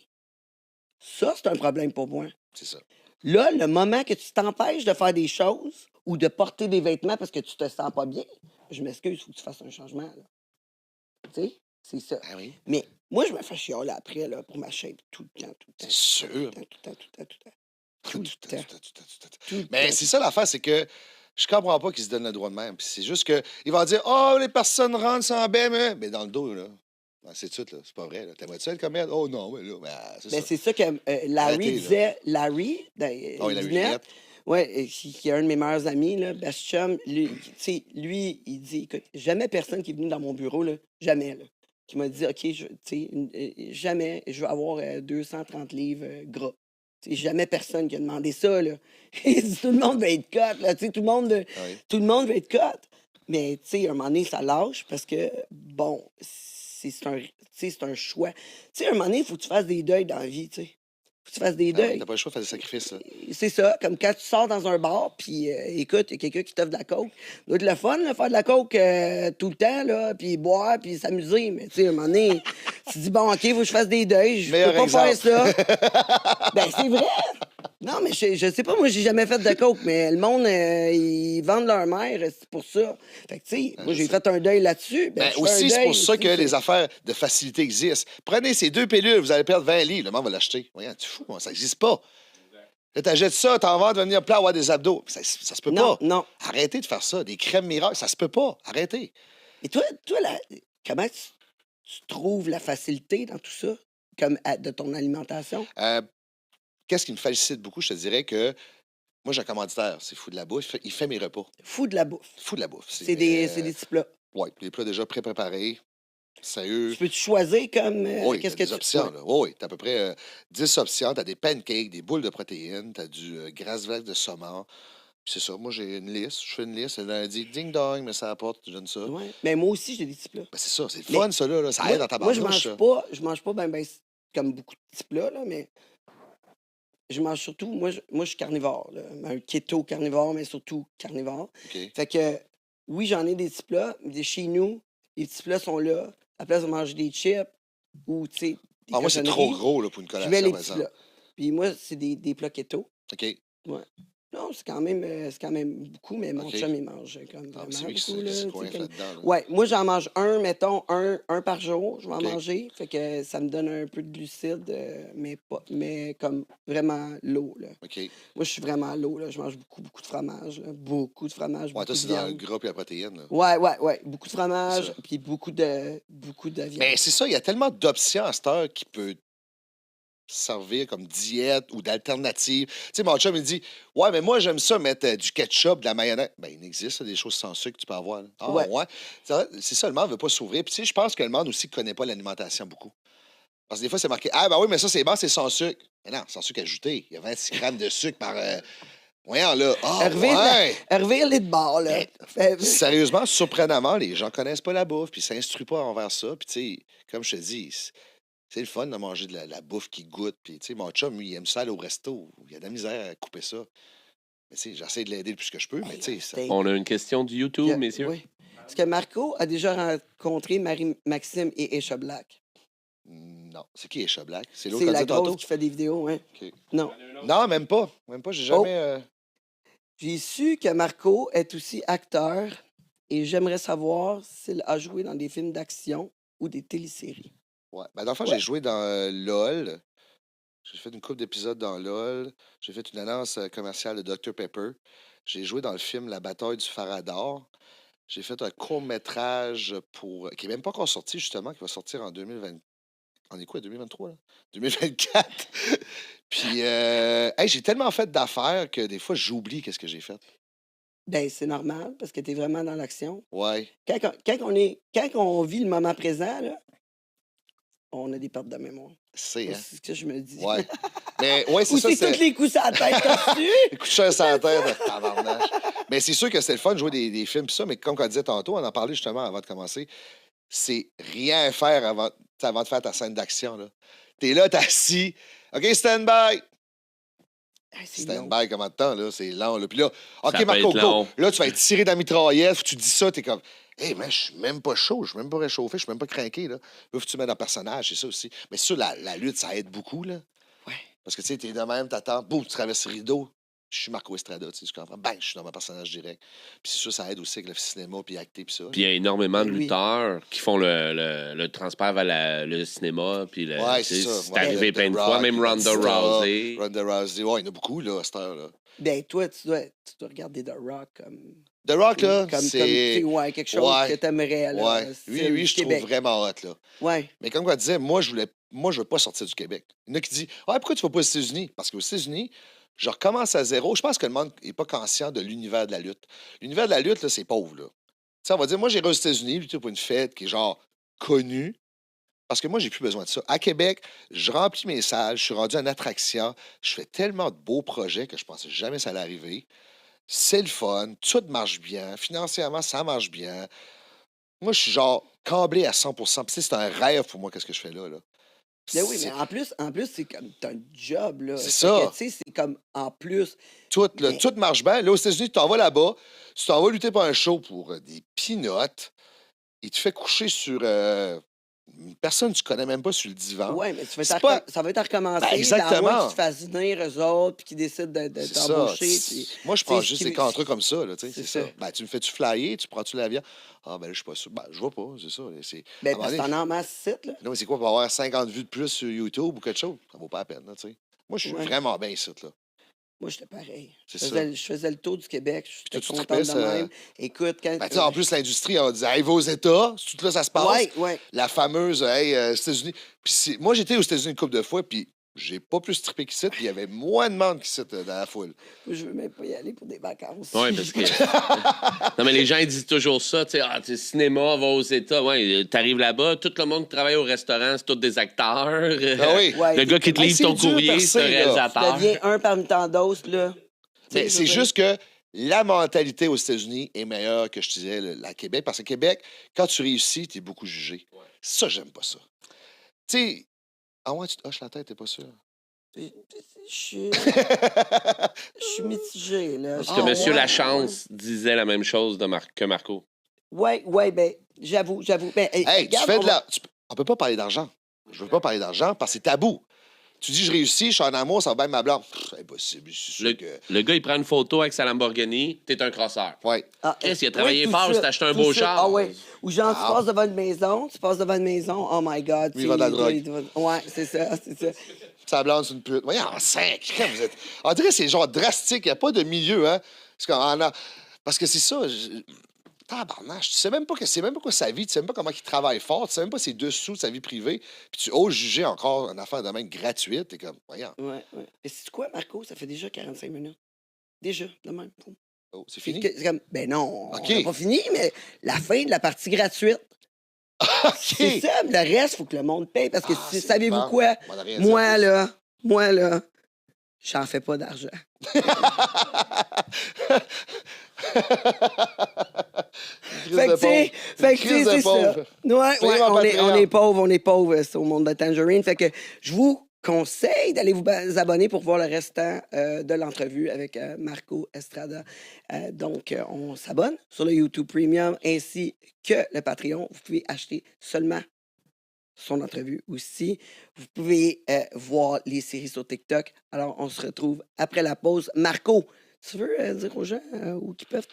ça, c'est un problème pour moi. C'est ça. Là, le moment que tu t'empêches de faire des choses ou de porter des vêtements parce que tu te sens pas bien, je m'excuse, il faut que tu fasses un changement. Là. Tu sais, c'est ça. Ah oui. Mais moi, je me fais chialer après là, pour ma shape tout le temps. C'est sûr. Tout le temps. Tout le Mais temps. c'est ça l'affaire, c'est que je comprends pas qu'ils se donnent le droit de même. Puis c'est juste qu'ils vont dire oh, les personnes rentrent sans bain, mais dans le dos, là. C'est tout, là. C'est pas vrai. T'aimerais-tu être comme elle? Oh non, mais là, c'est Ben, ça. c'est ça que Larry Arrêtez, là. disait. Larry, Oh, il a eu du net, Juliette. ouais, qui est un de mes meilleurs amis, là, best chum, lui, il dit, écoute, jamais personne qui est venu dans mon bureau, là, jamais, là, qui m'a dit, OK, jamais je veux avoir 230 livres gras. T'sais, jamais personne qui a demandé ça, là. Il dit, tout le monde veut être cut, là, tout le monde veut être cut. Mais, tu sais, à un moment donné, ça lâche parce que, bon, c'est un choix. Tu sais, à un moment donné, il faut que tu fasses des deuils dans la vie, tu sais. Faut que tu fasses des Ah oui, deuils. t'as pas le choix de faire des sacrifices, là. C'est ça, comme quand tu sors dans un bar, puis écoute, il y a quelqu'un qui t'offre de la coke. Ça doit être le fun, là, faire de la coke tout le temps, là, puis boire, puis s'amuser. Mais tu sais, à un moment donné, tu te dis, bon, OK, il faut que je fasse des deuils, je Meilleur peux pas faire exemple. ça. Ben, c'est vrai. Non, mais je sais pas, moi, j'ai jamais fait de coke, mais le monde, ils vendent leur mère, c'est pour ça. Fait que, tu sais, moi, je j'ai sais. fait un deuil là-dessus. Ben, Ben, je fais un aussi, c'est deuil pour ça aussi, que tu les sais. affaires de facilité existent. Prenez ces 2 pilules, vous allez perdre 20 livres. Le monde va l'acheter. Voyons, tu fous, moi, ça n'existe pas. Là, t'achètes ça, t'en vas devenir plat, avoir des abdos. Ça se peut Non, pas. non. Arrêtez de faire ça. Des crèmes miracles, ça se peut pas. Arrêtez. Et toi comment tu trouves la facilité dans tout ça, comme de ton alimentation? Qu'est-ce qui me félicite beaucoup, je te dirais que moi, j'ai un commanditaire, c'est Fou de la bouffe. Il fait mes repas. Fou de la bouffe. Fou de la bouffe. C'est des petits plats. Oui, des plats déjà pré-préparés. Sérieux. Tu peux-tu choisir comme Oui, qu'est-ce t'as que des tu options. ouais. Là. Oui, t'as à peu près 10 options. T'as des pancakes, des boules de protéines, t'as du graisse verte de saumon. Puis c'est ça, moi, j'ai une liste. Je fais une liste. Le lundi, ding-dong, mais ça apporte, je donne ça. Ouais. Mais moi aussi, j'ai des petits plats. Ben, c'est ça, c'est le Mais fun, ça, là. Ça aide dans ta moi, je barnouche, mange pas ben, comme beaucoup de petits plats, là, mais je mange surtout, moi, je suis carnivore, là. Un keto carnivore, mais surtout carnivore. OK. Fait que, oui, j'en ai des petits plats, mais chez nous, les petits plats sont là. À la place de manger des chips ou, tu sais, des Ah, moi, c'est trop cochonneries, gros là, pour une je collation, mets les par petits exemple. plats. Puis moi, c'est des plats keto. OK. Ouais. Non, c'est quand même beaucoup, mais mon OK. chum, il mange comme Ah, vraiment c'est lui qui beaucoup, là. se tu sais, coince comme- là-dedans. Là. Ouais, moi, j'en mange mettons, un par jour, je vais en OK. manger. Fait que ça me donne un peu de glucides, mais comme vraiment low, là. OK. Moi, je suis vraiment low, là. Je mange beaucoup de fromage, là. Beaucoup de fromage, Ouais, toi, beaucoup c'est de dans le viande. gras et la protéine. Là. Ouais. Beaucoup de C'est fromage, ça. puis beaucoup de viande. Mais c'est ça, il y a tellement d'options à cette heure qui peut servir comme diète ou d'alternative. Tu sais, mon chum, il dit ouais, mais moi, j'aime ça mettre du ketchup, de la mayonnaise. Ben, il existe des choses sans sucre que tu peux avoir. Là. Ah, Ouais. ouais. C'est ça, le monde ne veut pas s'ouvrir. Puis, tu sais, je pense que le monde aussi ne connaît pas l'alimentation beaucoup. Parce que des fois, c'est marqué, ah, ben oui, mais ça, c'est bon, c'est sans sucre. Mais non, sans sucre ajouté. Il y a 26 grammes de sucre par. Voyons, là. Ah, ouais! Revire-les de bord, là. Sérieusement, surprenamment, les gens connaissent pas la bouffe, puis ils s'instruisent pas envers ça. Puis, tu sais, comme je te dis, c'est le fun de manger de la bouffe qui goûte. Puis, tu sais, mon chum, lui, il aime ça aller au resto. Il y a de la misère à couper ça. Mais, tu sais, j'essaie de l'aider le plus que je peux, mais, tu sais, On a une question du YouTube, messieurs. Oui. Est-ce que Marco a déjà rencontré Marie-Maxime et Aisha Black? non. C'est qui Aisha Black? C'est l'autre C'est qui a la dit tantôt? grosse qui fait des vidéos, hein? OK. Non. Non, même pas. Même pas. J'ai jamais. J'ai su que Marco est aussi acteur et j'aimerais savoir s'il a joué dans des films d'action ou des téléséries. Ouais. Ben, dans le fond, Ouais. j'ai joué dans LOL. J'ai fait une couple d'épisodes dans LOL. J'ai fait une annonce commerciale de Dr Pepper. J'ai joué dans le film La bataille du Farador. J'ai fait un court-métrage qui n'est même pas encore sorti, justement, qui va sortir en 2020. On est quoi, 2023, là? 2024. Puis, hey, j'ai tellement fait d'affaires que des fois, j'oublie qu'est-ce que j'ai fait. Ben, c'est normal parce que tu es vraiment dans l'action. Ouais. Quand on vit le moment présent, là, on a des pertes de mémoire. C'est, hein? C'est ce que je me dis. Ouais. Mais, ouais, c'est Ou ça. c'est tous les coups à la tête dessus. Les coups de chaise à la tête, tabarnache. Mais c'est sûr que c'est le fun de jouer des films, pis ça, mais comme on disait tantôt, on en parlait justement avant de commencer, c'est rien faire avant de faire ta scène d'action, là. T'es là, t'es assis. OK, stand by. Ah, c'est Stand long. by, comment de temps, là? C'est long, là. Puis là, Ça OK, peut Marco, être go. long. Là, tu vas être tiré dans la mitraillette, faut que tu dis ça, t'es comme, hey, mais je suis même pas chaud, je suis même pas réchauffé, je suis même pas craqué, là. Là, faut que tu mets dans le personnage, c'est ça aussi. Mais ça, la lutte, ça aide beaucoup, là. Ouais. Parce que, tu sais, t'es de même, t'attends, boum, tu traverses le rideau. Je suis Marco Estrada, tu sais, tu comprends? Bang, je suis dans mon personnage direct. Puis c'est sûr, ça aide aussi avec le cinéma, puis acter, puis ça. Puis il y a énormément de Ben oui. lutteurs qui font le transfert vers le cinéma. Puis Ouais, tu sais, c'est ça. c'est Ouais, arrivé The plein de Rock, fois, même Ronda Batista, Rousey. Ronda Rousey, ouais, il y en a beaucoup, là, à cette heure-là. Ben, toi, tu dois regarder The Rock comme. The Rock, là, Comme, c'est... ouais, quelque chose Ouais. que t'aimerais, là. Ouais. style Oui, je Québec. trouve vraiment hot, là. Ouais. Mais comme on disait, moi, je veux pas sortir du Québec. Il y en a qui disent, ah, pourquoi tu vas pas aux États-Unis? Parce qu'aux États-Unis, je recommence à zéro. Je pense que le monde n'est pas conscient de l'univers de la lutte. L'univers de la lutte, là, c'est pauvre, là. Tu sais, on va dire, moi, j'irai aux États-Unis, plutôt pour une fête qui est genre connue. Parce que moi, j'ai plus besoin de ça. À Québec, je remplis mes salles, je suis rendu en attraction. Je fais tellement de beaux projets que je pensais jamais ça allait arriver. C'est le fun, tout marche bien. Financièrement, ça marche bien. Moi, je suis genre câblé à 100%. Puis, tu sais, c'est un rêve pour moi, qu'est-ce que je fais là. Ben oui, C'est mais en plus c'est comme t'as un job, là. C'est Fait ça. que, tu sais, c'est comme en plus. tout, là, Mais- tout marche bien. Là, aux États-Unis, tu t'en vas là-bas, tu t'en vas lutter pour un show pour des peanuts. Il te fait coucher sur une personne que tu connais même pas sur le divan. Ouais, mais C'est pas- ça va être à recommencer. Ben, exactement. À moins qu'ils te fassent venir eux autres puis qu'ils décident de C'est ça. t'embaucher. Puis... Moi, je prends c'est juste ce des qui- contrats comme ça, là, tu sais, c'est c'est ça. ça. Ben, tu me fais-tu flyer, tu prends-tu l'avion? Ah, ben là, je suis pas sûr. Ben, je vois pas, c'est ça. C'est... Ben, à un parce que moment t'en as en masse site, là. Non, mais c'est quoi pour avoir 50 vues de plus sur YouTube ou quelque chose? Ça vaut pas la peine, là, tu sais. Moi, je suis Ouais. vraiment bien ici, là. Moi, j'étais pareil. C'est Je faisais le tour du Québec. toi, J'étais tu contente tripais, de ça- même. Écoute, quand. Ben, tu sais, en plus, l'industrie, on dit, hey, va aux États, c'est tout là, ça se passe. Ouais, ouais. La fameuse, hey, États-Unis. Puis moi, j'étais aux États-Unis une couple de fois, puis j'ai pas plus trippé qu'ici, puis il y avait moins de monde qu'ici dans la foule. Moi, je veux même pas y aller pour des vacances. Oui, parce que. Non, mais les gens, ils disent toujours ça. Tu sais, ah, tu sais, cinéma, va aux États. Ouais, t'arrives là-bas, tout le monde qui travaille au restaurant, c'est tous des acteurs. Ah oui. Ouais, Le gars qui te Hey, livre c'est ton dur courrier, percer, c'est un là. Tu réalisateur. deviens un parmi tant d'autres, là. Mais Tu sais, je c'est veux dire- juste que la mentalité aux États-Unis est meilleure que je disais la Québec. Parce que Québec, quand tu réussis, tu es beaucoup jugé. Ça, j'aime pas ça. Tu sais, ah ouais, tu te hoches la tête, t'es pas sûr. Je suis mitigé, là. Parce Ah, que Monsieur ouais, Lachance disait la même chose que Marco. Ouais, ben, j'avoue. Ben, Hey, regarde, tu fais on de la. On peut pas parler d'argent. Je veux pas parler d'argent parce que c'est tabou. Tu dis, je réussis, je suis en amour, ça va bien ma blonde. C'est impossible, c'est sûr que. Le gars, il prend une photo avec sa Lamborghini, t'es un crosseur. Ouais. Ah, Chris, il a oui, travaillé tout fort, ça, il s'est acheté un tout beau ça. char. Ah ouais. Ou genre, Ah. tu passes devant une maison, oh my God. Lui, il vend de la drogue. Ouais, c'est ça. Sa blonde, c'est une pute. Voyons, en 5. Vous êtes... On dirait que c'est genre drastique. Il n'y a pas de milieu, hein. Parce que c'est ça. Tabarnache. Tu sais même pas que c'est même pas quoi sa vie. Tu sais même pas comment il travaille fort. Tu sais même pas ses dessous de sa vie privée. Puis tu oses juger encore une affaire de même gratuite. T'es comme, voyons. Ouais. Et c'est quoi, Marco? Ça fait déjà 45 minutes. Déjà, de même. Boum. Oh, c'est fini? C'est comme, ben non, OK. on n'a pas fini, mais la fin de la partie gratuite. C'est ça, le reste, il faut que le monde paye. Parce que C'est savez-vous bon. quoi? On a rien dit en Moi, plus. là, j'en fais pas d'argent. Fait que, tu sais, c'est ça. Ouais, on est pauvres c'est au monde de Tangerine. Fait que je vous conseille d'aller vous abonner pour voir le restant de l'entrevue avec Marco Estrada. Donc, on s'abonne sur le YouTube Premium ainsi que le Patreon. Vous pouvez acheter seulement son entrevue aussi. Vous pouvez voir les séries sur TikTok. Alors, on se retrouve après la pause. Marco, tu veux dire aux gens où ils peuvent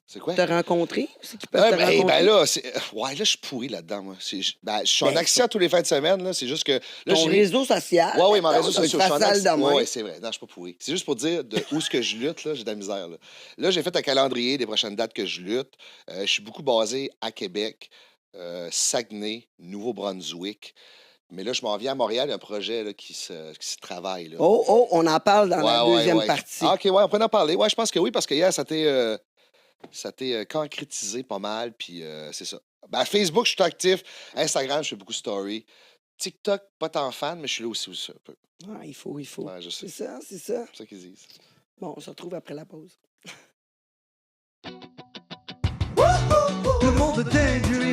C'est quoi? te rencontrer? C'est qu'ils peuvent te rencontrer? Ben là, là, je suis pourri là-dedans, moi. Je suis en action tous les fins de semaine, là. C'est juste que. Là, Ton réseau social. Oui, mon réseau mettons, social. ta salle de main. Oui, c'est vrai. Non, je suis pas pourri. C'est juste pour dire de où ce que je lutte, là, j'ai de la misère. Là, j'ai fait un calendrier des prochaines dates que je lutte. Je suis beaucoup basé à Québec, Saguenay, Nouveau-Brunswick. Mais là, je m'en viens à Montréal, il y a un projet là, qui se travaille. Là. Oh, on en parle dans la deuxième partie. Ah, OK, ouais, on peut en parler. Ouais, je pense que oui, parce que hier, ça t'est concrétisé pas mal, puis c'est ça. Ben, Facebook, je suis actif. Instagram, je fais beaucoup de stories. TikTok, pas tant fan, mais je suis là aussi un peu. Ah, il faut. Ouais, je sais. C'est ça. C'est ça qu'ils disent. Bon, on se retrouve après la pause. Le monde de Tangerine.